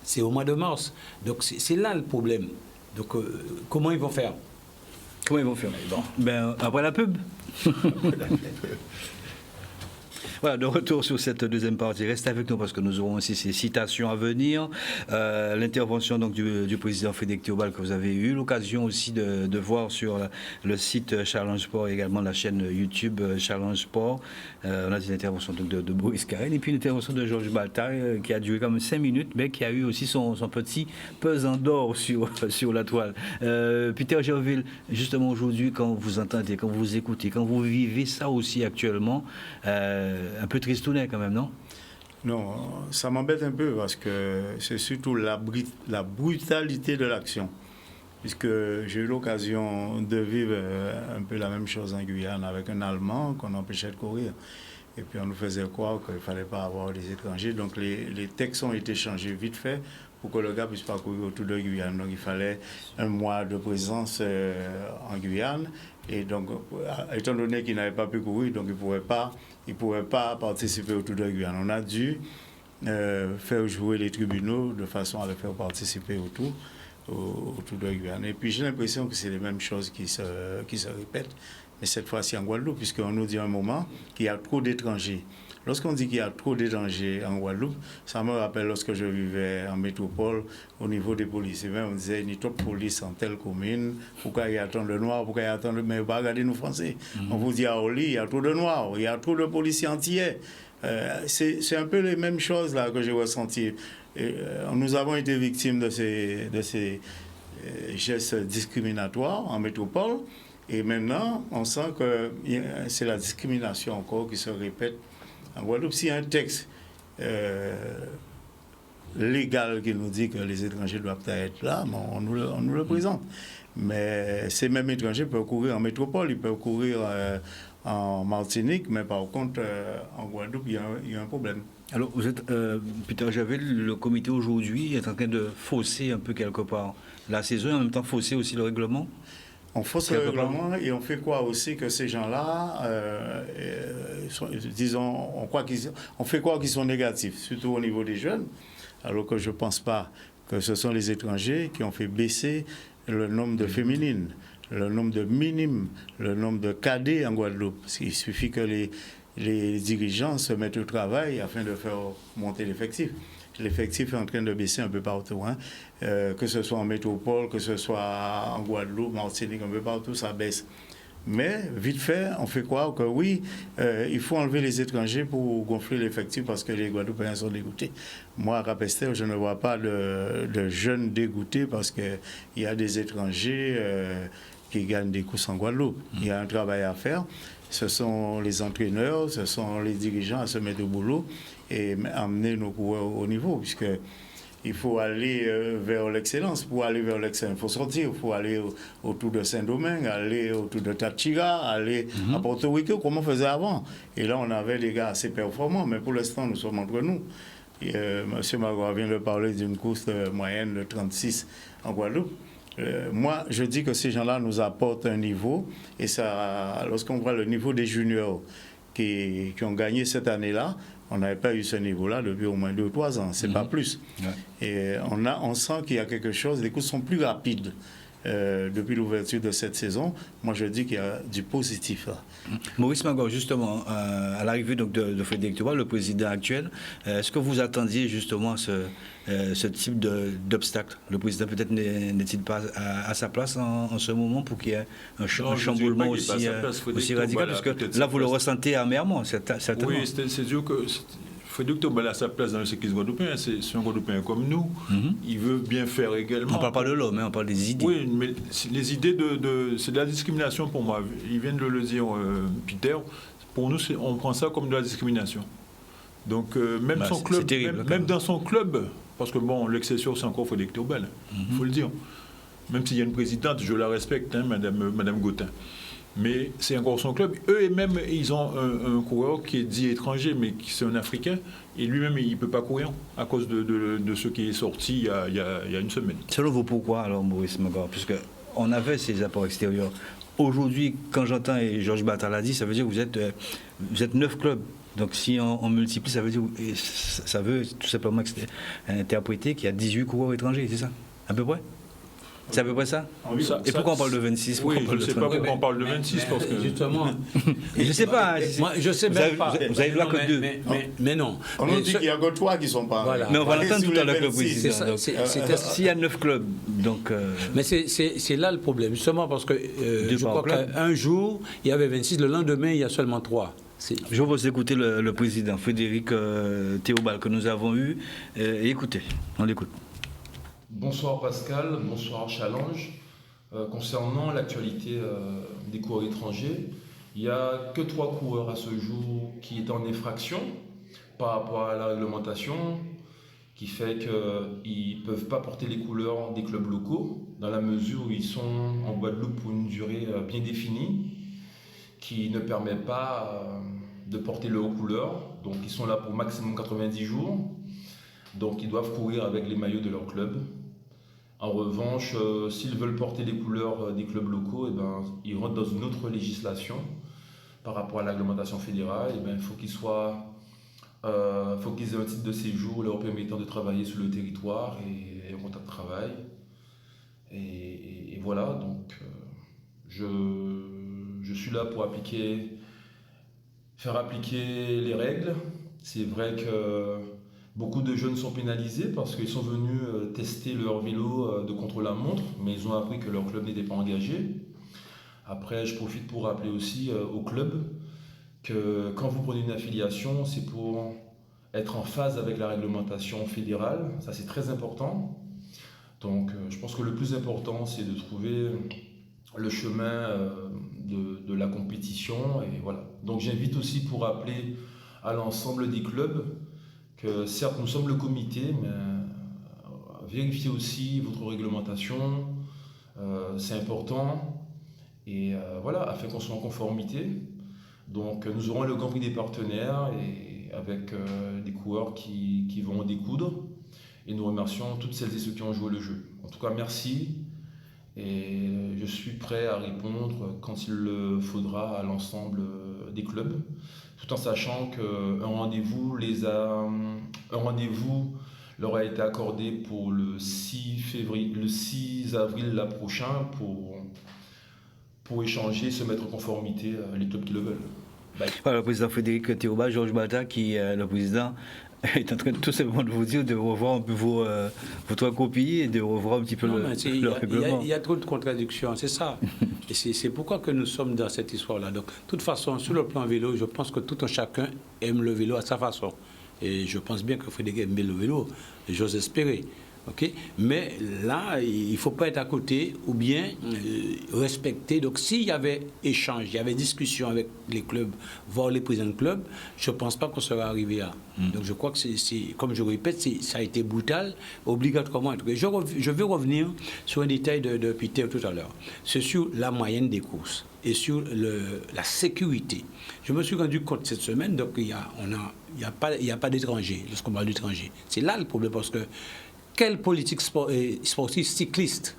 C'est au mois de mars. Donc c'est là le problème. Donc comment ils vont faire? Comment ils vont faire? Ben, après la pub. Voilà, de retour sur cette deuxième partie. Restez avec nous parce que nous aurons aussi ces citations à venir. L'intervention donc du président Frédéric Théobald que vous avez eu l'occasion aussi de voir sur le site Challenge Sport et également la chaîne YouTube Challenge Sport. On a des interventions donc de Boris Carrel et puis une intervention de Georges Baltag qui a duré comme 5 minutes mais qui a eu aussi son petit pesant d'or sur la toile. Peter Gerville, justement aujourd'hui, quand vous entendez, quand vous écoutez, quand vous vivez ça aussi actuellement, un peu tristounet quand même, non? Non, ça m'embête un peu parce que c'est surtout la brutalité de l'action. Puisque j'ai eu l'occasion de vivre un peu la même chose en Guyane avec un Allemand qu'on empêchait de courir. Et puis on nous faisait croire qu'il ne fallait pas avoir des étrangers. Donc les textes ont été changés vite fait pour que le gars puisse pas courir autour de Guyane. Donc il fallait 1 mois de présence en Guyane. Et donc, étant donné qu'il n'avait pas pu courir, donc il ne pouvait pas participer au Tour de Guyane. On a dû faire jouer les tribunaux de façon à le faire participer au Tour de Guyane. Et puis j'ai l'impression que c'est les mêmes choses qui se répètent, mais cette fois-ci en Guadeloupe, puisqu'on nous dit à un moment qu'il y a trop d'étrangers. Lorsqu'on dit qu'il y a trop d'étrangers en Guadeloupe, ça me rappelle lorsque je vivais en métropole, au niveau des policiers. On disait, il y a trop de police en telle commune, pourquoi il y a tant de noirs, pourquoi il y a tant de... Mais regardez nous Français, on vous dit à Oli, il y a trop de noirs, il y a trop de policiers entiers. C'est un peu les mêmes choses là que j'ai ressenties. Nous avons été victimes de ces gestes discriminatoires en métropole, et maintenant, on sent que c'est la discrimination encore qui se répète en Guadeloupe. S'il y a un texte légal qui nous dit que les étrangers doivent être là, on nous le présente. Mais ces mêmes étrangers peuvent courir en métropole, ils peuvent courir en Martinique, mais par contre, en Guadeloupe, il y a un problème. Alors, vous êtes, Peter Gerville, le comité aujourd'hui est en train de fausser un peu quelque part la saison et en même temps fausser aussi le règlement? On fausse le règlement et on fait quoi aussi que ces gens-là, disons, on fait quoi qu'ils sont négatifs, surtout au niveau des jeunes, alors que je ne pense pas que ce sont les étrangers qui ont fait baisser le nombre de féminines, le nombre de minimes, le nombre de cadets en Guadeloupe. Il suffit que les dirigeants se mettent au travail afin de faire monter l'effectif. L'effectif est en train de baisser un peu partout, hein. Que ce soit en métropole, que ce soit en Guadeloupe, Martinique, un peu partout, ça baisse. Mais, vite fait, on fait croire que oui, il faut enlever les étrangers pour gonfler l'effectif parce que les Guadeloupéens sont dégoûtés. Moi, à Cap-Esther, je ne vois pas de jeunes dégoûtés parce qu'il y a des étrangers qui gagnent des courses en Guadeloupe. Il y a un travail à faire. Ce sont les entraîneurs, ce sont les dirigeants à se mettre au boulot et amener nos coureurs au niveau, puisque il faut aller vers l'excellence. Pour aller vers l'excellence, il faut sortir. Il faut aller autour de Saint-Domingue, aller autour de Tachira, aller à Porto Rico, comme on faisait avant. Et là, on avait des gars assez performants, mais pour l'instant, nous sommes entre nous. M. Magua vient de parler d'une course moyenne de 36 en Guadeloupe. Moi, je dis que ces gens-là nous apportent un niveau, et ça, lorsqu'on voit le niveau des juniors qui ont gagné cette année-là, on n'avait pas eu ce niveau-là depuis au moins 2 ou 3 ans, c'est pas plus. Ouais. Et on sent qu'il y a quelque chose, les courses sont plus rapides depuis l'ouverture de cette saison. Moi, je dis qu'il y a du positif là. Maurice Magor, justement, à l'arrivée donc de Frédéric Théobald, le président actuel, est-ce que vous attendiez justement ce type d'obstacle? Le président peut-être n'est-il pas à sa place en ce moment pour qu'il y ait un chamboulement aussi radical? Parce que là, vous le ressentez amèrement, certainement. Oui, c'est sûr que Frédéric Théobald a sa place dans le cyclisme guadeloupéen. C'est un Guadeloupéen comme nous. Il veut bien faire également. On ne parle pas de l'homme, on parle des idées. Oui, mais les idées c'est de la discrimination pour moi. Il vient de le dire, Peter. Pour nous, on prend ça comme de la discrimination. Donc, même son club, terrible, même dans son club, parce que bon, l'excesseur, c'est encore Frédéric Théobald, il faut le dire. Même s'il y a une présidente, je la respecte, hein, Madame Gautin. Mais c'est encore son club. Eux-mêmes, ils ont un coureur qui est dit étranger, mais qui c'est un Africain. Et lui-même, il ne peut pas courir à cause de ce qui est sorti il y a une semaine. Selon vous, pourquoi alors, Maurice Magor? Puisque on avait ces apports extérieurs. Aujourd'hui, quand j'entends, et Georges Bata l'a dit, ça veut dire que vous êtes 9 clubs. Donc si on multiplie, ça veut tout simplement interpréter qu'il y a 18 coureurs étrangers, c'est ça? À peu près? C'est à peu près ça? Et pourquoi on parle de 26? Oui, je ne sais pas pourquoi on parle de 26. Parce que... Justement. Je ne sais pas. Moi, je ne sais même pas. Vous avez le droit que 2. Mais non. On nous dit qu'il n'y a que 3 qui ne sont pas. Voilà. Mais on va l'entendre tout à l'heure, le président. S'il y a 9 clubs, donc... Mais c'est là le problème, justement, parce que je crois qu'un jour, il y avait 26, le lendemain, il y a seulement 3. Je vous écouter le président Frédéric Théobald que nous avons eu. Écoutez, on l'écoute. Bonsoir Pascal, bonsoir Challenge. Concernant l'actualité des coureurs étrangers, il n'y a que 3 coureurs à ce jour qui est en infraction par rapport à la réglementation, qui fait qu'ils ne peuvent pas porter les couleurs des clubs locaux, dans la mesure où ils sont en Guadeloupe pour une durée bien définie, qui ne permet pas de porter leurs couleurs. Donc ils sont là pour maximum 90 jours. Donc ils doivent courir avec les maillots de leur club. En revanche, s'ils veulent porter les couleurs des clubs locaux, ils rentrent dans une autre législation par rapport à la réglementation fédérale. Il faut qu'ils aient un titre de séjour leur permettant de travailler sur le territoire et un contrat de travail. Et voilà, donc je suis là pour faire appliquer les règles. C'est vrai que beaucoup de jeunes sont pénalisés parce qu'ils sont venus tester leur vélo de contre-la-montre, mais ils ont appris que leur club n'était pas engagé. Après, je profite pour rappeler aussi au club que quand vous prenez une affiliation, c'est pour être en phase avec la réglementation fédérale. Ça, c'est très important. Donc, je pense que le plus important, c'est de trouver le chemin de la compétition. Et voilà. Donc, j'invite aussi pour rappeler à l'ensemble des clubs que certes nous sommes le comité, mais vérifiez aussi votre réglementation, c'est important, et voilà, afin qu'on soit en conformité. Donc nous aurons le Grand Prix des partenaires et avec des coureurs qui vont en découdre, et nous remercions toutes celles et ceux qui ont joué le jeu. En tout cas, merci, et je suis prêt à répondre quand il le faudra à l'ensemble des clubs, tout en sachant qu'un rendez-vous leur a été accordé pour le 6 avril prochain pour échanger, se mettre en conformité les clubs qui le veulent. Voilà, le président Frédéric Théobald, Georges Bata, qui est le président, est en train de tout simplement de vous dire de revoir un peu votre copie et de revoir un petit peu le règlement. Il y a trop de contradictions, c'est ça. Et c'est pourquoi que nous sommes dans cette histoire-là. Donc, de toute façon, sur le plan vélo, je pense que tout un chacun aime le vélo à sa façon. Et je pense bien que Frédéric aime le vélo, j'ose espérer. Okay? Mais là, il ne faut pas être à côté ou bien respecter. Donc, s'il y avait échange, il y avait discussion avec les clubs, voire les présidents de clubs, je ne pense pas qu'on serait arrivé là. Donc, je crois que comme je répète, ça a été brutal, obligatoirement. Je vais revenir sur un détail de Peter tout à l'heure. C'est sur la moyenne des courses et sur la sécurité. Je me suis rendu compte cette semaine, donc il n'y a pas d'étrangers, lorsqu'on parle d'étrangers. C'est là le problème, parce que quelle politique sportive cycliste?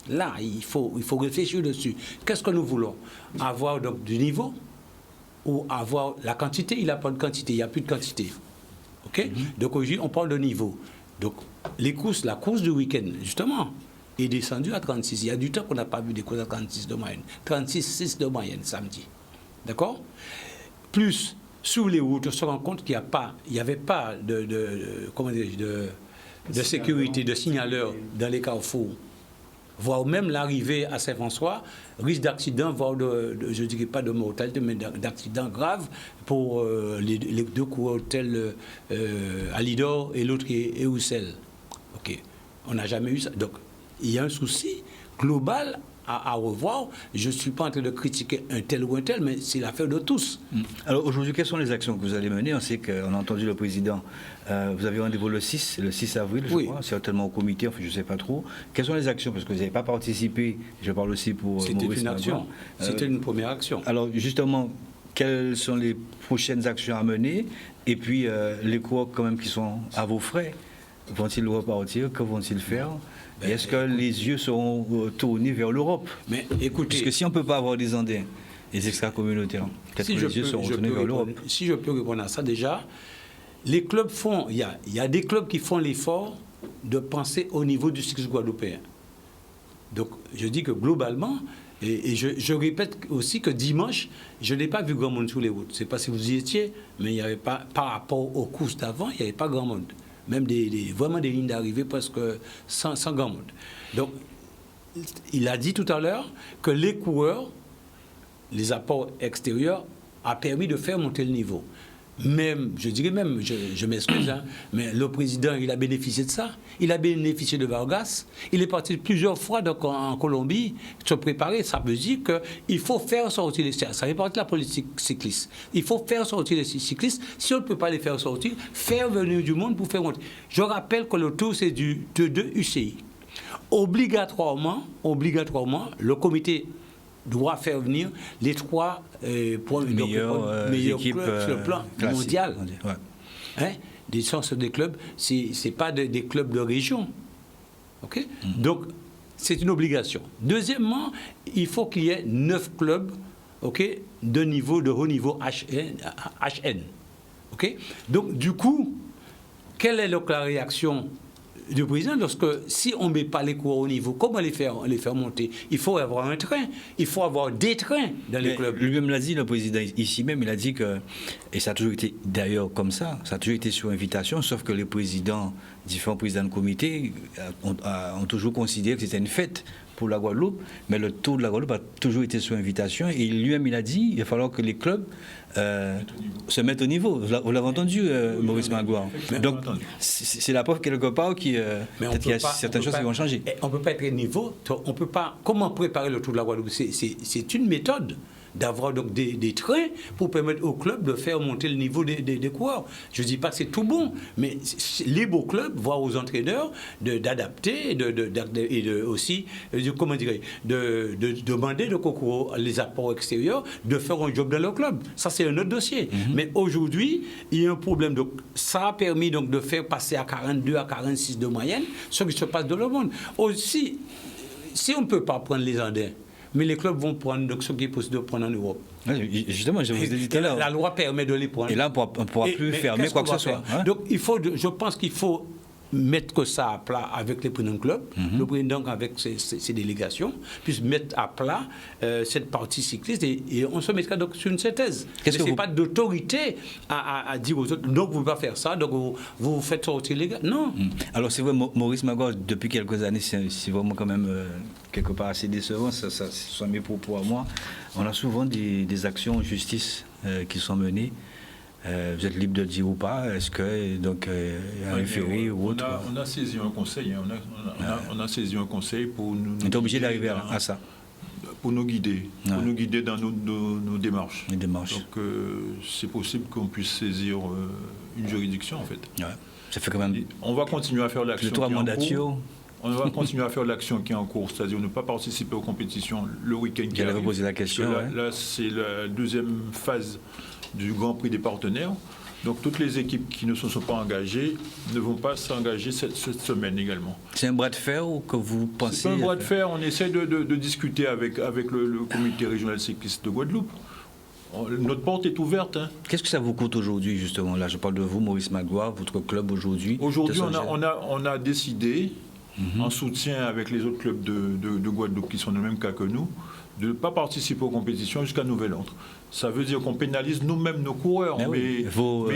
Là, il faut réfléchir dessus. Qu'est-ce que nous voulons? Avoir donc du niveau ou avoir la quantité? Il n'y a pas de quantité, il n'y a plus de quantité. Okay? Donc aujourd'hui, on parle de niveau. Donc la course du week-end, justement, est descendue à 36. Il y a du temps qu'on n'a pas vu des courses à 36 de moyenne. 36,6 de moyenne samedi. D'accord? Plus, sur les routes, on se rend compte qu'il n'y avait pas de sécurité, de signaleurs dans les carrefours, voire même l'arrivée à Saint-François, risque d'accident, voire je ne dirais pas de mortalité, mais d'accident grave pour les deux coureurs tels Alidor et l'autre qui est Roussel. Ok, on n'a jamais eu ça. Donc, il y a un souci global à revoir. Je ne suis pas en train de critiquer un tel ou un tel, mais c'est l'affaire de tous. Alors aujourd'hui, quelles sont les actions que vous allez mener? On sait qu'on a entendu le président. Vous avez rendez-vous le 6 avril, je crois, certainement au comité, enfin je ne sais pas trop. Quelles sont les actions? Parce que vous n'avez pas participé, je parle aussi pour Maurice une action. C'était une première action. Alors justement, quelles sont les prochaines actions à mener? Et puis les cours quand même qui sont à vos frais, vont-ils repartir? Que vont-ils faire? Et est-ce que les yeux seront tournés vers l'Europe? Mais écoutez, parce que si on ne peut pas avoir des Andins, les extra-communautaires, peut-être que les yeux seront tournés vers l'Europe. Si je peux répondre à ça, déjà, les clubs font, il y a des clubs qui font l'effort de penser au niveau du cyclisme guadeloupéen. Donc, je dis que globalement, et je répète aussi que dimanche, je n'ai pas vu grand monde sur les routes. Je ne sais pas si vous y étiez, mais il n'y avait pas, par rapport aux courses d'avant, il n'y avait pas grand monde. Même vraiment des lignes d'arrivée presque sans grand monde. Donc, il a dit tout à l'heure que les coureurs, les apports extérieurs, a permis de faire monter le niveau. Même, je dirais même, je m'excuse, hein, mais le président, il a bénéficié de ça. Il a bénéficié de Vargas. Il est parti plusieurs fois donc, en Colombie se préparer. Ça veut dire qu'il faut faire sortir les cyclistes. Ça fait partie de la politique cycliste. Il faut faire sortir les cyclistes. Si on ne peut pas les faire sortir, faire venir du monde pour faire monter. Je rappelle que le tour, c'est de UCI. Obligatoirement, le comité doit faire venir les 3 meilleurs clubs sur le plan mondial. Ouais. Hein? Des sens des clubs, ce n'est pas des clubs de région. Okay? Donc, c'est une obligation. Deuxièmement, il faut qu'il y ait 9 clubs de haut niveau HN. Okay? Donc, du coup, quelle est donc la réaction du président, si on ne met pas les coureurs au niveau, comment les faire monter? Il faut avoir un train, il faut avoir des trains dans les clubs. Lui-même l'a dit, le président, ici même, il a dit que, et ça a toujours été d'ailleurs comme ça a toujours été sur invitation, sauf que les différents présidents de comité ont toujours considéré que c'était une fête pour la Guadeloupe, mais le Tour de la Guadeloupe a toujours été sur invitation, et lui-même, il a dit il va falloir que les clubs se mettent au niveau. Vous l'avez entendu, Maurice Magloire. Donc, c'est la preuve quelque part peut-être qu'il y a certaines choses qui vont changer. On ne peut pas être au niveau, on peut pas. Comment préparer le Tour de la Guadeloupe? C'est une méthode d'avoir donc des trains pour permettre au club de faire monter le niveau des coureurs. Je ne dis pas que c'est tout bon, mais les beaux clubs voient aux entraîneurs d'adapter et aussi, comment dirais, de demander de concours les apports extérieurs, de faire un job dans leur club. Ça, c'est un autre dossier. Mais aujourd'hui, il y a un problème. Donc, ça a permis donc, de faire passer à 42 à 46 de moyenne ce qui se passe dans le monde. Aussi, si on ne peut pas prendre les Andins, mais les clubs vont prendre donc, ce qui est possible de prendre en Europe. Oui, justement, je vous ai dit tout à l'heure. La loi permet de les prendre. Et là, on ne pourra plus fermer quoi que ce soit. Hein? Donc, je pense qu'il faut mettre ça à plat avec les présidents de club, le président avec ses délégations, puisse mettre à plat cette partie cycliste et on se mettra donc sur une synthèse. Ce n'est pas d'autorité à dire aux autres, donc vous ne pouvez pas faire ça, donc vous faites sortir les gars. Non. Alors c'est vrai, Maurice Magloire, depuis quelques années, c'est vraiment quand même quelque part assez décevant, ça sont mes propos à moi. On a souvent des actions en justice qui sont menées. Vous êtes libre de dire ou pas, est-ce que donc un référé ou autre? On a saisi un conseil, on a saisi un conseil pour nous. On est obligé d'arriver à ça. Pour nous guider, dans nos démarches. Les démarches. Donc c'est possible qu'on puisse saisir une juridiction en fait. Ouais. Ça fait quand même. On va continuer à faire l'action. On va continuer à faire l'action qui est en cours, c'est-à-dire ne pas participer aux compétitions le week-end qui arrive. Posé la question. Là c'est la deuxième phase du Grand Prix des partenaires. Donc toutes les équipes qui ne se sont pas engagées ne vont pas s'engager cette semaine également. C'est un bras de fer ou que vous pensez? C'est un bras de fer. On essaie de discuter avec le comité régional cycliste de Guadeloupe. Notre porte est ouverte. Hein. Qu'est-ce que ça vous coûte aujourd'hui justement? Là, je parle de vous, Maurice Magloire, votre club aujourd'hui. Aujourd'hui, on a décidé, en soutien avec les autres clubs de Guadeloupe qui sont dans le même cas que nous, de ne pas participer aux compétitions jusqu'à nouvel ordre. Ça veut dire qu'on pénalise nous-mêmes nos coureurs, mais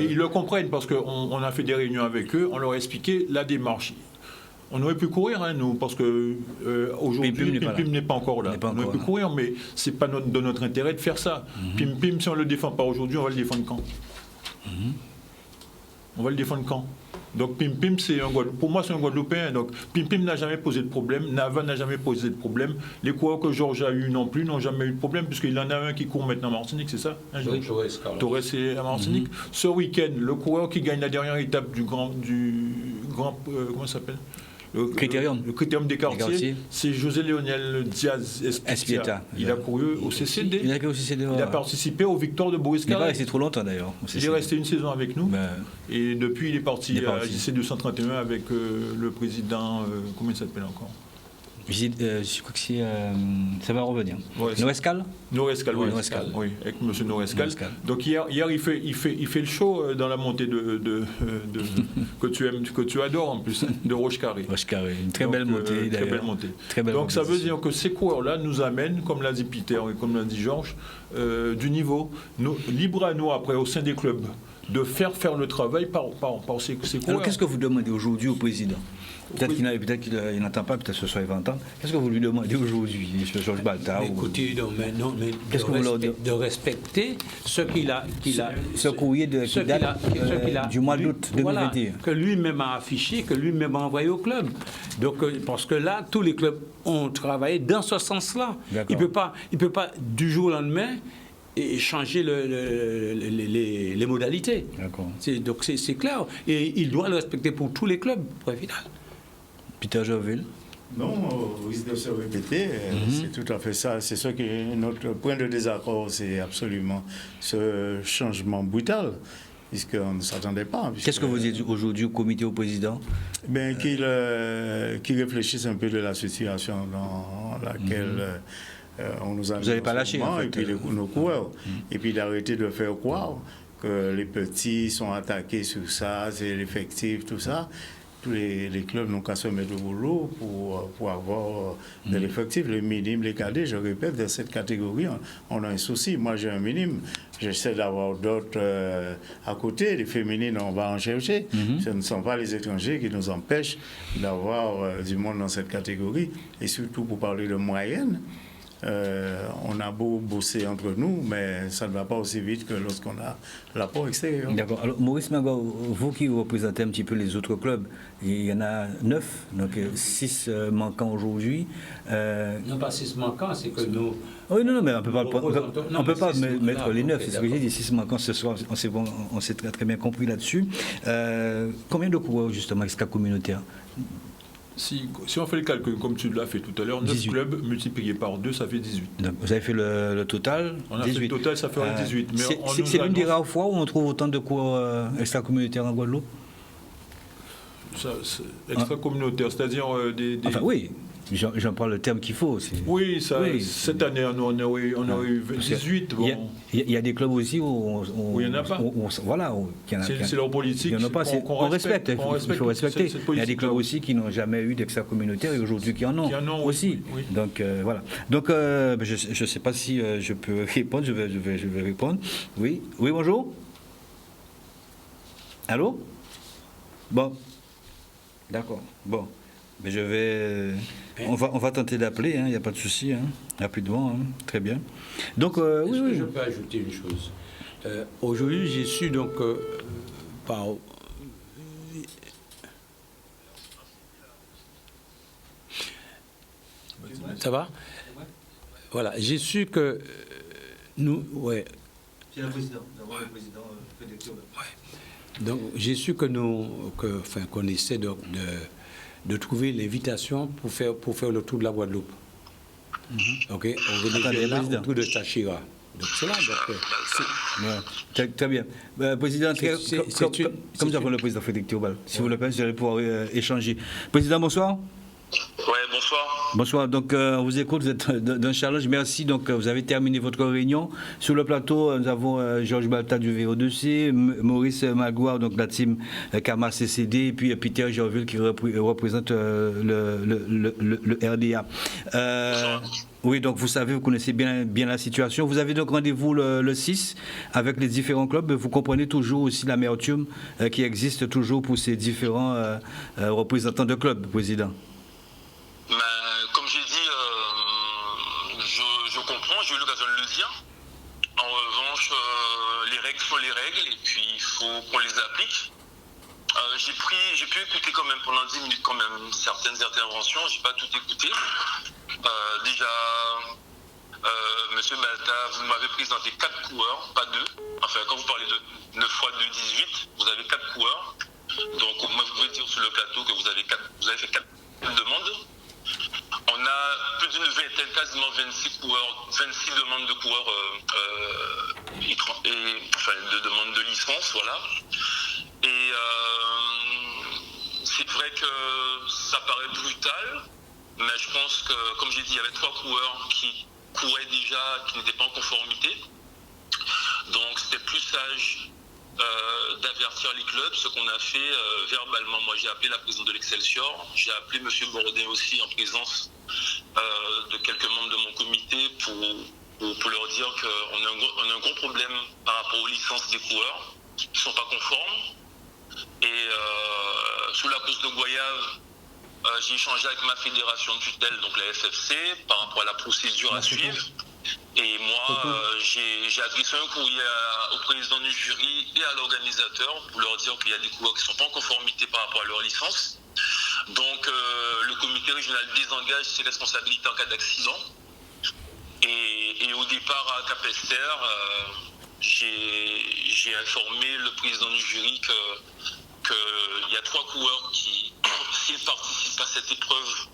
ils le comprennent parce qu'on a fait des réunions avec eux, on leur a expliqué la démarche. On aurait pu courir, hein, nous, parce que aujourd'hui, Pim n'est pas encore là. On aurait pu courir, mais ce n'est pas de notre intérêt de faire ça. Pim, si on ne le défend pas aujourd'hui, on va le défendre quand? On va le défendre quand? Donc Pim Pim, pour moi, c'est un Guadeloupéen. Donc Pim Pim n'a jamais posé de problème, Nava n'a jamais posé de problème. Les coureurs que Georges a eu non plus n'ont jamais eu de problème, puisqu'il en a un qui court maintenant à Martinique, c'est ça, hein, Oui, Torres est à Martinique. Ce week-end, le coureur qui gagne la dernière étape du grand comment ça s'appelle, le critérium des quartiers, c'est José Léonel Diaz Espieta. Il a couru au CCD. Il a participé aux victoires de Boris Carré. Il n'est pas resté trop longtemps d'ailleurs. Il est resté une saison avec nous. Et depuis, il est parti à JC 231 avec le président, comment il s'appelle encore? Je crois que ça va revenir. Ouais, Norescal, oui, avec M. Norescal. Donc hier il fait le show dans la montée que tu adores en plus, de Roche-Carré. Roche-Carré, une très belle montée d'ailleurs. Donc ça veut dire que ces coureurs-là nous amènent, comme l'a dit Peter et comme l'a dit Georges, du niveau. Libre à nous après, au sein des clubs, de faire le travail par ces coureurs. Alors qu'est-ce que vous demandez aujourd'hui au président? Peut-être qu'il n'entend pas, peut-être que ce soit il va entendre. Qu'est-ce que vous lui demandez aujourd'hui, M. Georges Balta? Écoutez, de respecter ce qu'il a. Ce courrier du mois d'août 2021. Voilà, que lui-même a affiché, que lui-même a envoyé au club. Donc, parce que là, tous les clubs ont travaillé dans ce sens-là. Il ne peut pas, du jour au lendemain, et changer les modalités. Donc c'est clair. Et il doit le respecter pour tous les clubs, pour final. Peter Gerville. Non, au risque de se répéter, c'est tout à fait ça. C'est ça qui est notre point de désaccord, c'est absolument ce changement brutal, puisqu'on ne s'attendait pas. Qu'est-ce que vous dites aujourd'hui au comité, au président? Qu'il réfléchisse un peu de la situation dans laquelle on nous a vous n'avez pas lâché, en fait. Et puis nos coureurs. Et puis d'arrêter de faire croire que les petits sont attaqués sur ça, c'est l'effectif, tout ça. Tous les clubs n'ont qu'à se mettre au boulot pour avoir de l'effectif. Les minimes, les cadets, je répète, dans cette catégorie, on a un souci. Moi, j'ai un minime. J'essaie d'avoir d'autres à côté. Les féminines, on va en chercher. Ce ne sont pas les étrangers qui nous empêchent d'avoir du monde dans cette catégorie. Et surtout, pour parler de moyenne, on a beau bosser entre nous, mais ça ne va pas aussi vite que lorsqu'on a l'apport extérieur. D'accord. Alors, Maurice Magor, vous qui représentez un petit peu les autres clubs, il y en a 9, donc 6 manquants aujourd'hui. Non, pas 6 manquants, c'est que nous... Oui, non, mais on ne peut pas mettre les 9, c'est ce que j'ai dit, 6 manquants ce soir, on s'est très, très bien compris là-dessus. Combien de coureurs, justement, extra-communautaires? Si on fait le calcul, comme tu l'as fait tout à l'heure, 9 clubs multipliés par 2, ça fait 18. Donc, vous avez fait le total? On a 18. Fait le total, ça fait 18. C'est l'une des rares fois où on trouve autant de coureurs extra-communautaires en Guadeloupe? Extra-communautaires, c'est-à-dire des... Enfin, oui. J'en parle le terme qu'il faut. Oui, cette année, on a eu 18. Il y a des clubs aussi où il n'y en a pas. Voilà. C'est leur politique. Il y en a pas. On respecte. Il faut respecter. Il y a des clubs aussi qui n'ont jamais eu d'extra-communautaires et aujourd'hui qui en ont aussi. Oui. Donc, voilà. Donc, je ne sais pas si je peux répondre. Je vais répondre. Oui. Oui, bonjour. Allô? Bon. D'accord. Bon. Mais je vais... On va tenter d'appeler, il n'y a pas de souci, rapidement, très bien. Donc, Est-ce que je peux ajouter une chose? Aujourd'hui, j'ai su donc par... Ça va? Voilà, j'ai su que nous... Ouais. C'est le président, d'abord le président Fédéral. Ouais. Donc, j'ai su que qu'on essaie de trouver l'invitation pour faire le tour de la Guadeloupe. OK? On venait là autour de Tachira. Donc c'est là. Très bien. Président, comme j'appelle le président Frédéric Théobald, si vous le permettez, vous allez pouvoir échanger. Président, bonsoir. Oui, bonsoir. Bonsoir, donc on vous écoute, vous êtes d'un challenge, merci. Donc vous avez terminé votre réunion. Sur le plateau, nous avons Georges Balta du VO2C, Maurice Magouard, donc la team Karma CCD, et puis Peter Gerville qui représente le RDA. Oui, donc vous savez, vous connaissez bien la situation. Vous avez donc rendez-vous le 6 avec les différents clubs. Vous comprenez toujours aussi l'amertume qui existe toujours pour ces différents représentants de clubs, président. Comme j'ai dit, je comprends, j'ai eu l'occasion de le dire. En revanche, les règles sont les règles et puis il faut qu'on les applique. J'ai pu écouter quand même pendant 10 minutes quand même certaines interventions, j'ai pas tout écouté. Déjà, Monsieur Balta, vous m'avez présenté 4 coureurs, pas 2. Enfin, quand vous parlez de 9 x 2, 18, vous avez 4 coureurs. Donc, moi, vous pouvez dire sur le plateau que vous avez fait 4 demandes. On a plus d'une vingtaine, quasiment 26 coureurs, 26 demandes de coureurs, de demandes de licence, voilà. Et c'est vrai que ça paraît brutal, mais je pense que, comme j'ai dit, il y avait 3 coureurs qui couraient déjà, qui n'étaient pas en conformité. Donc c'était plus sage d'avertir les clubs, ce qu'on a fait verbalement. Moi j'ai appelé la présidente de l'Excelsior, j'ai appelé M. Bourdin aussi en présence de quelques membres de mon comité pour leur dire qu'on a un gros problème par rapport aux licences des coureurs qui ne sont pas conformes. Et sous la cause de Goyave, j'ai échangé avec ma fédération de tutelle, donc la FFC, par rapport à la procédure à suivre. Et moi, j'ai adressé un courrier au président du jury et à l'organisateur pour leur dire qu'il y a des coureurs qui ne sont pas en conformité par rapport à leur licence. Donc le comité régional désengage ses responsabilités en cas d'accident. Et au départ à Capesterre, j'ai informé le président du jury qu'il y a 3 coureurs qui, s'ils participent à cette épreuve,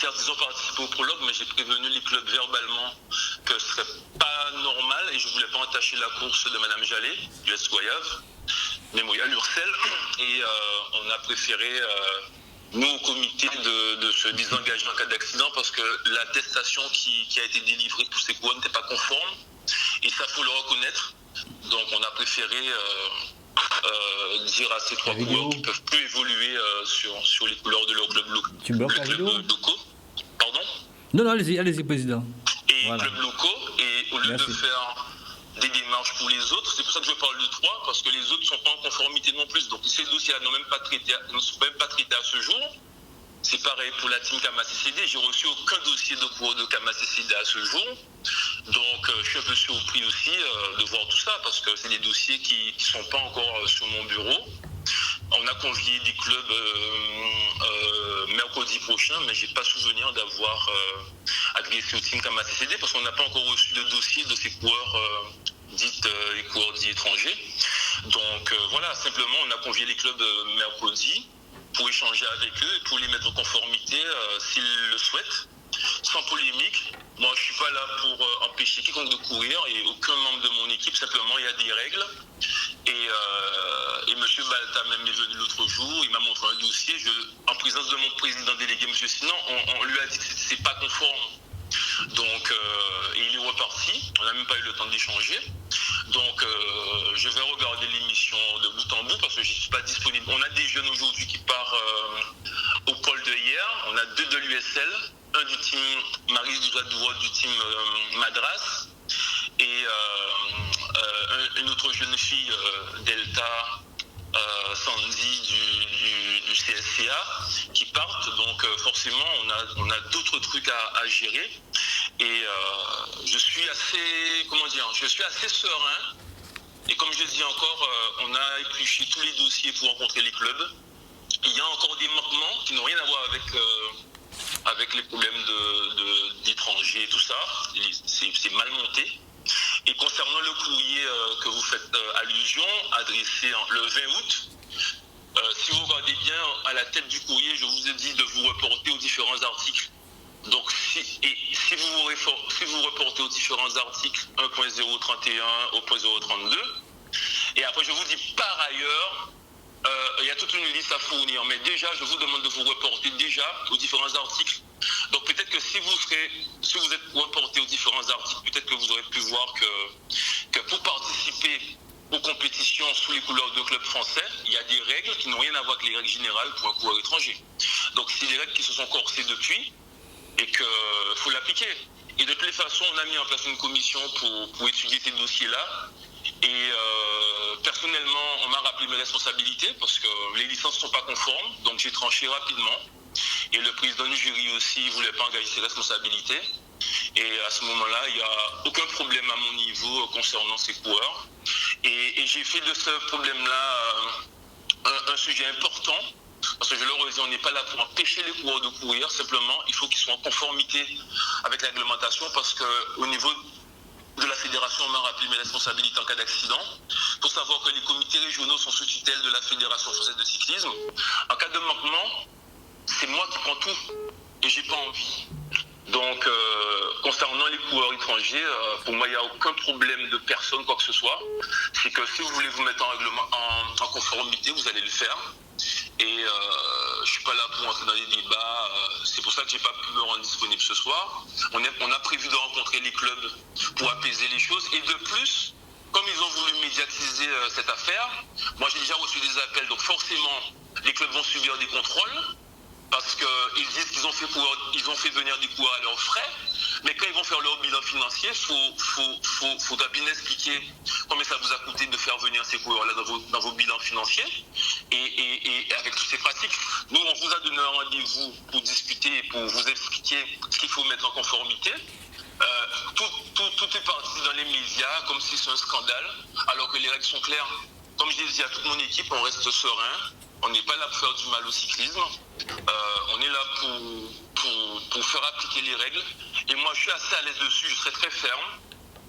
certes ils ont participé au prologue, mais j'ai prévenu les clubs verbalement que ce ne serait pas normal et je ne voulais pas entacher la course de Mme Jallet, du S-Goyave, mais bon, il y a l'Ursel, et on a préféré, nous au comité, de se désengager en cas d'accident parce que l'attestation qui a été délivrée pour ces coureurs n'était pas conforme, et ça faut le reconnaître. Donc on a préféré dire à ces 3 coureurs qui ne peuvent plus évoluer sur les couleurs de leur club locaux. Pardon ? Non, allez-y, président. Et voilà. Clubs locaux, et au lieu de faire des démarches pour les autres, c'est pour ça que je parle de 3, parce que les autres ne sont pas en conformité non plus. Donc ces dossiers-là ne sont même pas traités à ce jour. C'est pareil pour la team KMA-CCD, j'ai reçu aucun dossier de coureur de KMA-CCD à ce jour. Donc je suis un peu surpris aussi de voir tout ça, parce que c'est des dossiers qui ne sont pas encore sur mon bureau. On a convié des clubs mercredi prochain, mais je n'ai pas souvenir d'avoir adressé au team KMA-CCD, parce qu'on n'a pas encore reçu de dossier de ces coureurs les coureurs dits étrangers. Donc voilà, simplement on a convié les clubs mercredi pour échanger avec eux et pour les mettre en conformité s'ils le souhaitent, sans polémique. Moi, je ne suis pas là pour empêcher quiconque de courir et aucun membre de mon équipe, simplement il y a des règles. Et M. Balta même est venu l'autre jour, il m'a montré un dossier, en présence de mon président délégué, M. Sinan, on lui a dit que ce n'est pas conforme. Donc, et il est reparti, on n'a même pas eu le temps d'échanger. Donc, je vais regarder l'émission de bout en bout parce que je ne suis pas disponible. On a des jeunes aujourd'hui qui partent au pôle de hier. On a 2 de l'USL, un du team Marie Douadouot du team Madras et une autre jeune fille Delta Sandy du CSCA qui partent. Donc, forcément, on a d'autres trucs à gérer. Et je suis assez serein. Et comme je dis encore, on a épluché tous les dossiers pour rencontrer les clubs. Il y a encore des manquements qui n'ont rien à voir avec les problèmes d'étrangers et tout ça. C'est mal monté. Et concernant le courrier que vous faites allusion, adressé le 20 août, si vous regardez bien à la tête du courrier, je vous ai dit de vous reporter aux différents articles. Donc, si vous reportez aux différents articles 1.031 au 1.032, et après je vous dis par ailleurs, il y a toute une liste à fournir, mais déjà je vous demande de vous reporter déjà aux différents articles. Donc peut-être que si vous êtes reporté aux différents articles, peut-être que vous aurez pu voir que pour participer aux compétitions sous les couleurs de clubs français, il y a des règles qui n'ont rien à voir avec les règles générales pour un coureur étranger. Donc c'est des règles qui se sont corsées depuis et qu'il faut l'appliquer. Et de toutes les façons, on a mis en place une commission pour étudier ces dossiers-là. Et personnellement, on m'a rappelé mes responsabilités parce que les licences ne sont pas conformes, donc j'ai tranché rapidement. Et le président du jury aussi ne voulait pas engager ses responsabilités. Et à ce moment-là, il n'y a aucun problème à mon niveau concernant ces coureurs. Et j'ai fait de ce problème-là un sujet important. Parce que je leur ai dit, on n'est pas là pour empêcher les coureurs de courir, simplement il faut qu'ils soient en conformité avec la réglementation parce qu'au niveau de la fédération, on m'a rappelé mes responsabilités en cas d'accident. Il faut savoir que les comités régionaux sont sous tutelle de la Fédération française de cyclisme. En cas de manquement, c'est moi qui prends tout et j'ai pas envie. Donc, concernant les coureurs étrangers, pour moi, il n'y a aucun problème de personne, quoi que ce soit. C'est que si vous voulez vous mettre en conformité, vous allez le faire. Et je suis pas là pour entrer dans les débats. C'est pour ça que j'ai pas pu me rendre disponible ce soir. On a prévu de rencontrer les clubs pour apaiser les choses. Et de plus, comme ils ont voulu médiatiser cette affaire, moi j'ai déjà reçu des appels. Donc forcément, les clubs vont subir des contrôles parce qu'ils disent qu'ils ont fait venir des coureurs à leurs frais. Mais quand ils vont faire leur bilan financier, faudra bien expliquer combien ça vous a coûté de faire venir ces coureurs-là dans vos bilans financiers. Et avec toutes ces pratiques, nous, on vous a donné un rendez-vous pour discuter et pour vous expliquer ce qu'il faut mettre en conformité. Tout est parti dans les médias comme si c'est un scandale, alors que les règles sont claires. Comme je l'ai dit à toute mon équipe, on reste serein. On n'est pas là pour faire du mal au cyclisme. On est là pour faire appliquer les règles. Et moi, je suis assez à l'aise dessus. Je serai très ferme.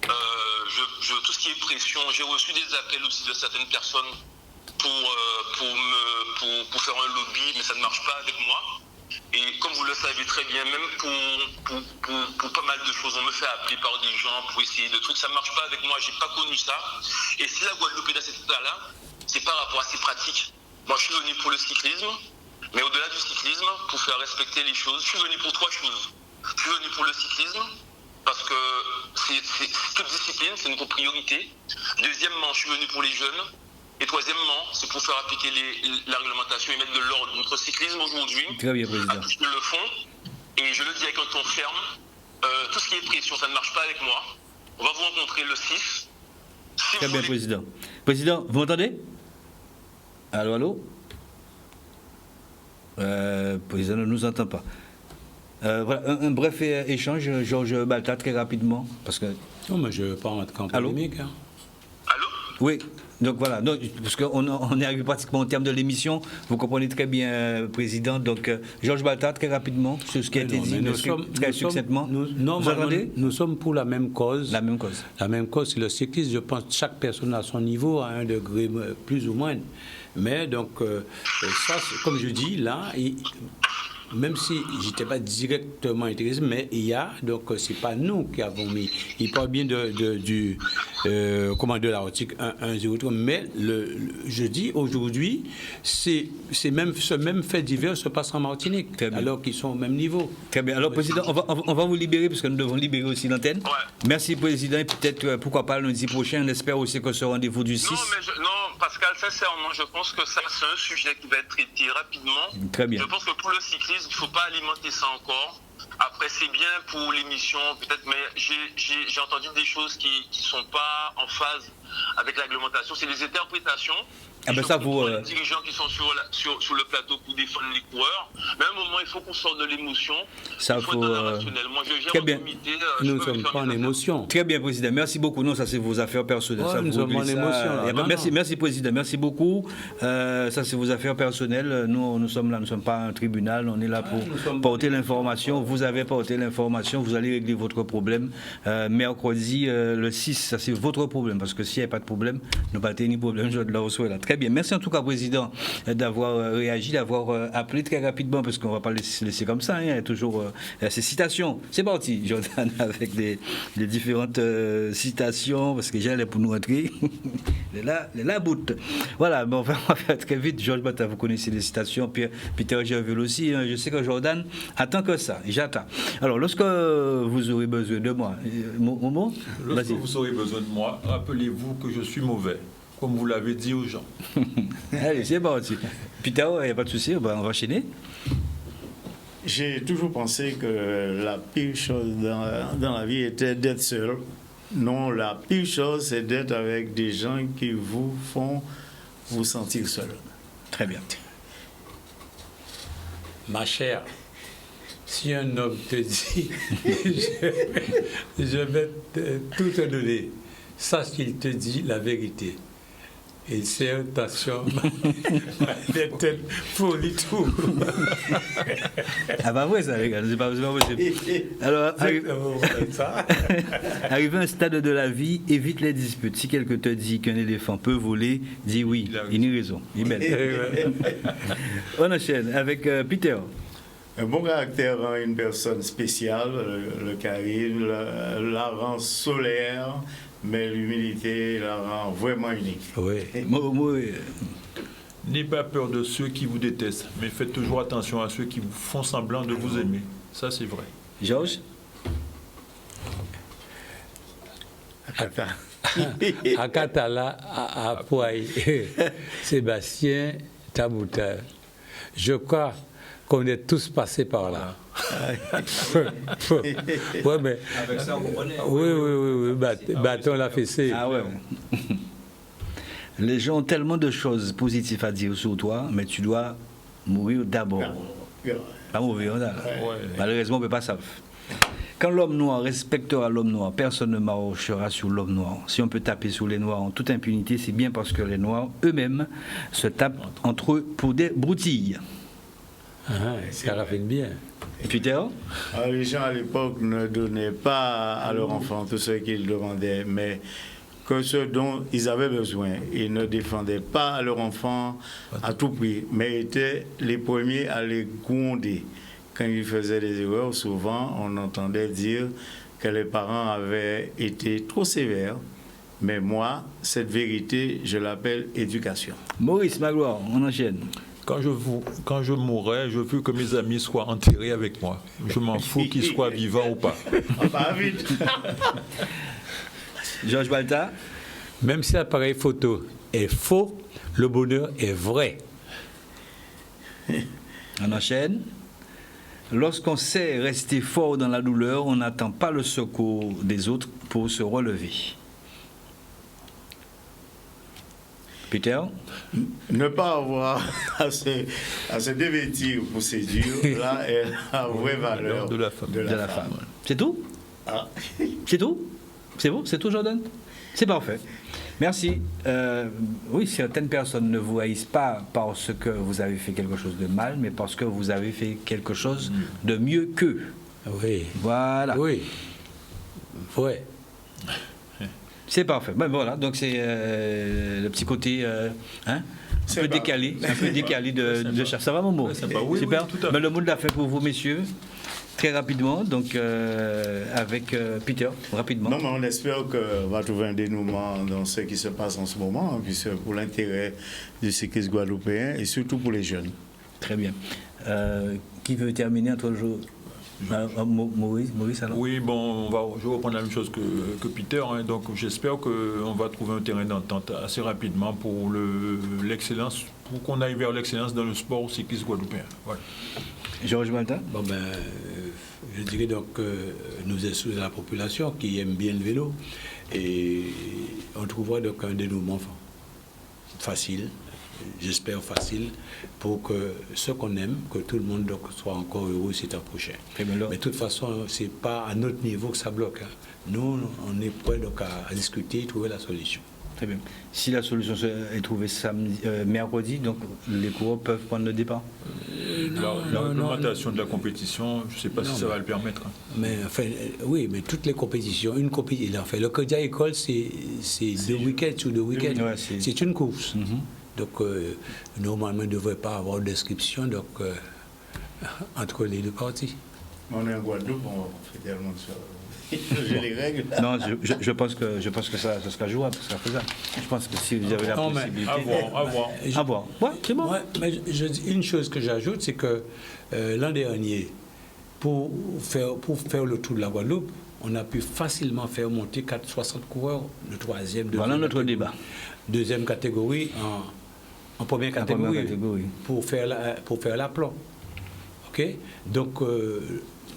Tout ce qui est pression, j'ai reçu des appels aussi de certaines personnes pour faire un lobby, mais ça ne marche pas avec moi. Et comme vous le savez très bien, même pour pas mal de choses, on me fait appeler par des gens pour essayer de trucs. Ça ne marche pas avec moi. J'ai pas connu ça. Et si la Guadeloupe est dans cet état-là, c'est par rapport à ces pratiques. Moi, je suis venu pour le cyclisme, mais au-delà du cyclisme, pour faire respecter les choses, je suis venu pour 3 choses. Je suis venu pour le cyclisme, parce que c'est toute discipline, c'est notre priorité. Deuxièmement, je suis venu pour les jeunes. Et troisièmement, c'est pour faire appliquer la réglementation et mettre de l'ordre. Notre cyclisme aujourd'hui a touché le fond. Et je le dis avec un ton ferme, tout ce qui est pression, ça ne marche pas avec moi. On va vous rencontrer le 6. Très bien, Président. Président, vous m'entendez ? Allô ? Président ne nous entend pas. Voilà, un bref échange, Georges Baltat, très rapidement. Parce que... Non, mais je ne veux pas rentrer en polémique. Allô ? Oui, donc voilà, parce qu'on est arrivé pratiquement au terme de l'émission. Vous comprenez très bien, Président. Donc, Georges Baltat, très rapidement, sur ce qui a été dit, très succinctement. Nous sommes pour la même cause. La même cause. La même cause, c'est le cyclisme. Je pense que chaque personne à son niveau, à un degré plus ou moins. Mais donc, ça, comme je dis, là, même si je n'étais pas directement intéressé, mais il y a, donc c'est pas nous qui avons mis. Il parle bien de l'article 1.03, mais je dis aujourd'hui, ce même fait divers se passe en Martinique, alors qu'ils sont au même niveau. Très bien. Alors, Président, on va vous libérer, parce que nous devons libérer aussi l'antenne. Ouais. Merci, Président, et peut-être, pourquoi pas, lundi prochain, on espère aussi que ce rendez-vous du 6... Non, Pascal, sincèrement, je pense que ça, c'est un sujet qui va être traité rapidement. Très bien. Je pense que pour le cyclisme, il ne faut pas alimenter ça encore. Après, c'est bien pour l'émission, peut-être, mais j'ai entendu des choses qui ne sont pas en phase avec la réglementation. C'est des interprétations. Ah ben ça vous... Les dirigeants qui sont sur le plateau pour défendre les coureurs. Mais à un moment, il faut qu'on sorte de l'émotion. Ça faut... Moi, je viens au comité. Nous ne sommes pas en émotion. Très bien, Président. Merci beaucoup. Non, ça, c'est vos affaires personnelles. Ouais, nous sommes en émotion. Merci, Président. Merci beaucoup. Ça, c'est vos affaires personnelles. Nous sommes là. Nous ne sommes pas un tribunal. On est là pour porter l'information. Vous avez porté l'information. Vous allez régler votre problème. Mercredi, le 6, ça, c'est votre problème. Parce que s'il n'y a pas de problème, nous pas de problème. Je dois reçoit là. Très bien. Merci en tout cas, Président, d'avoir réagi, d'avoir appelé très rapidement, parce qu'on ne va pas le laisser comme ça. Il y a toujours ces citations. C'est parti, Jordan, avec les différentes citations, parce que j'ai l'air pour nous entrer. la boute. Voilà, bon, on va faire très vite. Georges Baltat, vous connaissez les citations. Peter Gervais aussi. Je sais que Jordan attend que ça. J'attends. Alors, lorsque vous aurez besoin de moi, Momo, lorsque vous aurez besoin de moi, rappelez-vous que je suis mauvais, comme vous l'avez dit aux gens. Allez, c'est parti. Peter, il n'y a pas de souci, on va enchaîner. J'ai toujours pensé que la pire chose dans la vie était d'être seul. Non, la pire chose, c'est d'être avec des gens qui vous font vous sentir seul. Très bien. Ma chère, si un homme te dit je vais tout te donner, sache qu'il te dit la vérité. Et c'est attention, la tête folie tout. Ah bah ouais, ça, les gars, c'est pas possible. Alors, arrivé à un stade de la vie, évite les disputes. Si quelqu'un te dit qu'un éléphant peut voler, dis oui, il a raison. Il est belle. On enchaîne avec Peter. Un bon caractère rend une personne spéciale, le charisme, la rend solaire, mais l'humilité la rend vraiment unique. Oui. N'ayez pas peur de ceux qui vous détestent, mais faites toujours attention à ceux qui vous font semblant de vous aimer. Ça, c'est vrai. Georges? Akatala à Poaï, Sébastien Tabouta. Je crois qu'on est tous passés par là. Ouais, mais, avec ça, on connaît. Oui, bâton la fessée. Ah ouais. Les gens ont tellement de choses positives à dire sur toi, mais tu dois mourir d'abord. Pas mourir, malheureusement, on ne peut pas savoir. Quand l'homme noir respectera l'homme noir, personne ne marchera sur l'homme noir. Si on peut taper sur les noirs en toute impunité, c'est bien parce que les noirs eux-mêmes se tapent entre eux pour des broutilles. Ça raffine bien. Peter? Les gens à l'époque ne donnaient pas à leurs enfants tout ce qu'ils demandaient, mais que ce dont ils avaient besoin. Ils ne défendaient pas leurs enfants à tout prix, mais étaient les premiers à les gronder. Quand ils faisaient des erreurs, souvent on entendait dire que les parents avaient été trop sévères. Mais moi, cette vérité, je l'appelle éducation. Maurice Magloire, on enchaîne. Quand je mourrai, je veux que mes amis soient enterrés avec moi. Je m'en fous qu'ils soient vivants ou pas. Pas vite. Georges Balta. Même si l'appareil photo est faux, le bonheur est vrai. On enchaîne. Lorsqu'on sait rester fort dans la douleur, on n'attend pas le secours des autres pour se relever. Peter? Ne pas avoir à se dévêtir pour séduire, là est la vraie valeur de la femme. C'est tout? C'est tout? C'est bon? C'est tout, Jordan? C'est parfait. Merci. Oui, certaines personnes ne vous haïssent pas parce que vous avez fait quelque chose de mal, mais parce que vous avez fait quelque chose de mieux qu'eux. Oui. Voilà. Oui. Ouais. C'est parfait. Ben voilà, donc c'est le petit côté un peu décalé de chaque. Ça va, mon mot? Oui, super. Oui, ben, le mot de la fin pour vous, messieurs. Très rapidement, donc avec Peter, rapidement. Non, mais on espère qu'on va trouver un dénouement dans ce qui se passe en ce moment, puisque pour l'intérêt du cyclisme guadeloupéen et surtout pour les jeunes. Très bien. Qui veut terminer entre jours? Maurice, alors? Oui, bon, je vais reprendre la même chose que Peter. Donc j'espère qu'on va trouver un terrain d'entente assez rapidement pour l'excellence, pour qu'on aille vers l'excellence dans le sport cycliste guadeloupéen. Voilà. Georges Malta? Bon ben, je dirais donc que nous sommes la population qui aime bien le vélo et on trouvera donc un dénouement facile, j'espère facile, pour que ce qu'on aime, que tout le monde donc soit encore heureux cet an prochain. Mais de toute façon, c'est pas à notre niveau que ça bloque. Nous, on est prêts donc à discuter et trouver la solution. Très bien. Si la solution est trouvée mercredi, donc les coureurs peuvent prendre le départ? La réglementation de la compétition, je ne sais pas si ça va le permettre. Mais enfin, oui, mais toutes les compétitions, enfin, le Codia École, c'est 2 week-ends sur 2 week-ends. Ouais, c'est une course. Donc, normalement, il ne devrait pas avoir d'inscription entre les deux parties. On est en Guadeloupe, on fait tellement de ça. J'ai les règles. Non, je pense que ça sera jouable, ça sera faisable. Je pense que si vous avez la possibilité... À voir. Ouais, c'est bon. Ouais, mais une chose que j'ajoute, c'est que l'an dernier, pour faire le tour de la Guadeloupe, on a pu facilement faire monter 60 coureurs de troisième. Voilà notre débat. Deuxième catégorie en première catégorie. Pour faire l'aplomb. OK? Donc,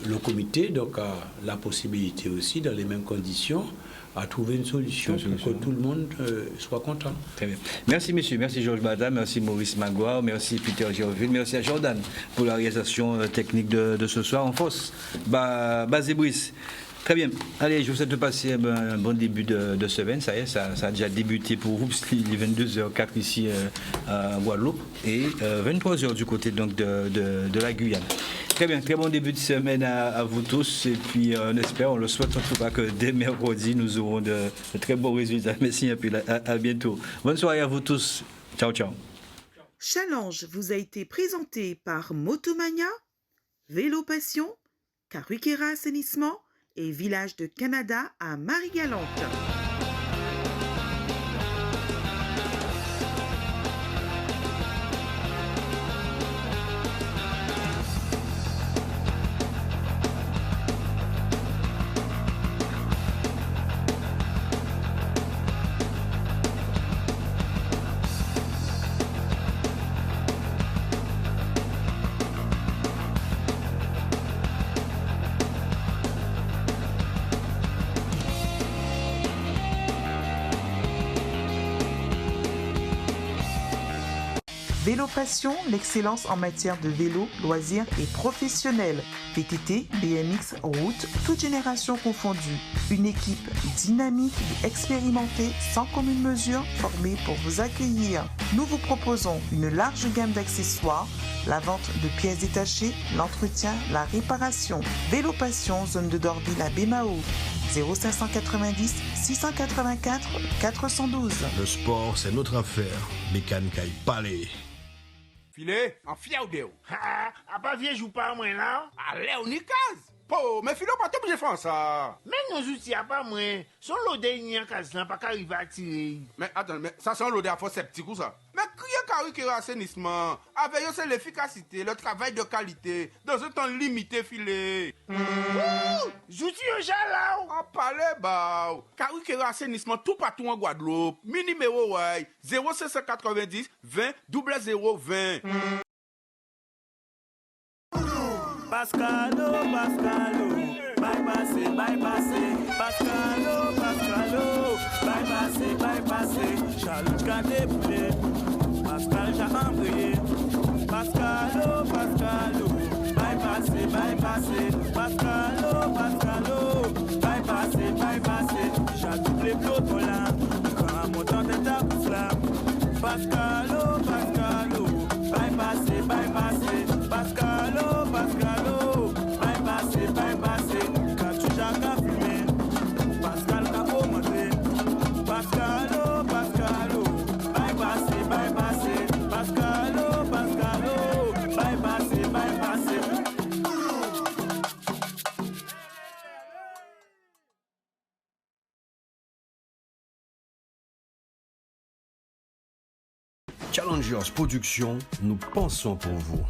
le comité a la possibilité aussi, dans les mêmes conditions, à trouver une solution pour que tout le monde soit content. Très bien. Merci, messieurs. Merci, Georges Bada. Merci, Maurice Magloire. Merci, Peter Giroville. Merci à Jordan pour la réalisation technique de ce soir en force. Basé Brice. Très bien. Allez, je vous souhaite de passer un bon début de semaine. Ça y est, ça a déjà débuté pour vous, puisqu'il est 22h04 ici à Guadeloupe et 23h du côté donc, de la Guyane. Très bien, très bon début de semaine à vous tous. Et puis, on espère, on le souhaite en tout cas que dès mercredi, nous aurons de très bons résultats. Merci et puis à bientôt. Bonne soirée à vous tous. Ciao, ciao. Challenge vous a été présenté par Motomania, Vélo Passion, Karuikera Assainissement et Village de Canada à Marie-Galante. Vélo Passion, l'excellence en matière de vélo, loisirs et professionnels. VTT, BMX, route, toute génération confondue. Une équipe dynamique et expérimentée, sans commune mesure, formée pour vous accueillir. Nous vous proposons une large gamme d'accessoires, la vente de pièces détachées, l'entretien, la réparation. Vélo Passion, zone de Dorville à Bémao. 0590 684 412. Le sport, c'est notre affaire. Bécane Caille Palais. Filet, en fiaudéo. Ah, pas vieux joue pas moi là. Allez, on y case. Po, mais Filet, pas t'obligé de faire ça. Mais nos outils a pas moins. Son l'odeur n'y a case là, pas qu'arriver à tirer. Mais attends, mais ça sent l'odeur fort sceptique ou ça? Mais qui est Karuikera Assainissement? Avec eux, c'est l'efficacité, le travail de qualité, dans un temps limité, Filet. Outils au là. En palais, bah. Karuikera Assainissement, tout partout en Guadeloupe. Mi numéro, ouais. 0590 20 0020. Pascalo, bypassé, Pascalo, bypassé, Charlotte Cadet poulet, Pascal j'ai embrayé, Pascalo, bypassé, Pascalo, bypassé, j'ai doublé peloton là, quand mon temps est à coup flamme, Pascalo, bypassé, Pascalo, bypassé, quand tu j'as qu'à fumer, Pascal qu'a commenté, Pascalo, bypassé, Pascalo, bypassé. Challengers Production, nous pensons pour vous.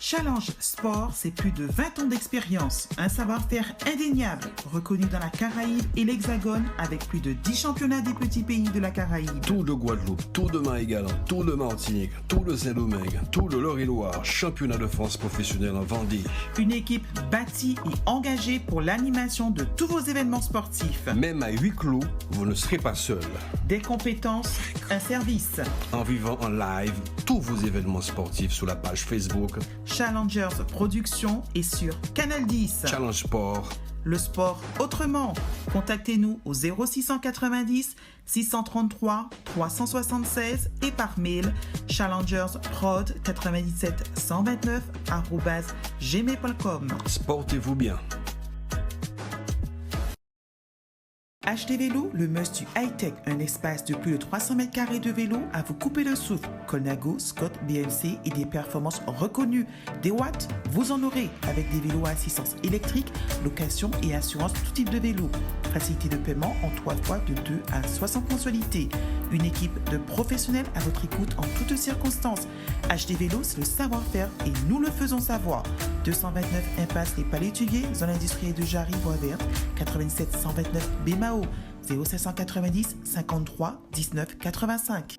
Challenge Sport, c'est plus de 20 ans d'expérience, un savoir-faire indéniable, reconnu dans la Caraïbe et l'Hexagone avec plus de 10 championnats des petits pays de la Caraïbe. Tour de Guadeloupe, Tour de Marie-Galante, Tour de Martinique, Tour de Saint-Domingue, Tour de l'Eure-et-Loire, championnat de France professionnel en Vendée. Une équipe bâtie et engagée pour l'animation de tous vos événements sportifs. Même à huis clos, vous ne serez pas seul. Des compétences, un service. En vivant en live tous vos événements sportifs sur la page Facebook Challengers Production et sur Canal 10. Challenge Sport. Le sport autrement. Contactez-nous au 0690 633 376 et par mail challengersprod97129@gmail.com. Sportez-vous bien. HT Vélo, le must du high-tech, un espace de plus de 300 mètres carrés de vélo à vous couper le souffle. Colnago, Scott, BMC et des performances reconnues. Des watts, vous en aurez avec des vélos à assistance électrique, location et assurance tout type de vélo. Facilité de paiement en 3 fois de 2 à 60 mensualités. Une équipe de professionnels à votre écoute en toutes circonstances. HT Vélo, c'est le savoir-faire et nous le faisons savoir. 229 impasse Les Palétuviers, zone industrielle de Jarry, Bois-Vert, 87 129 Bémao, 0590 53 19 85.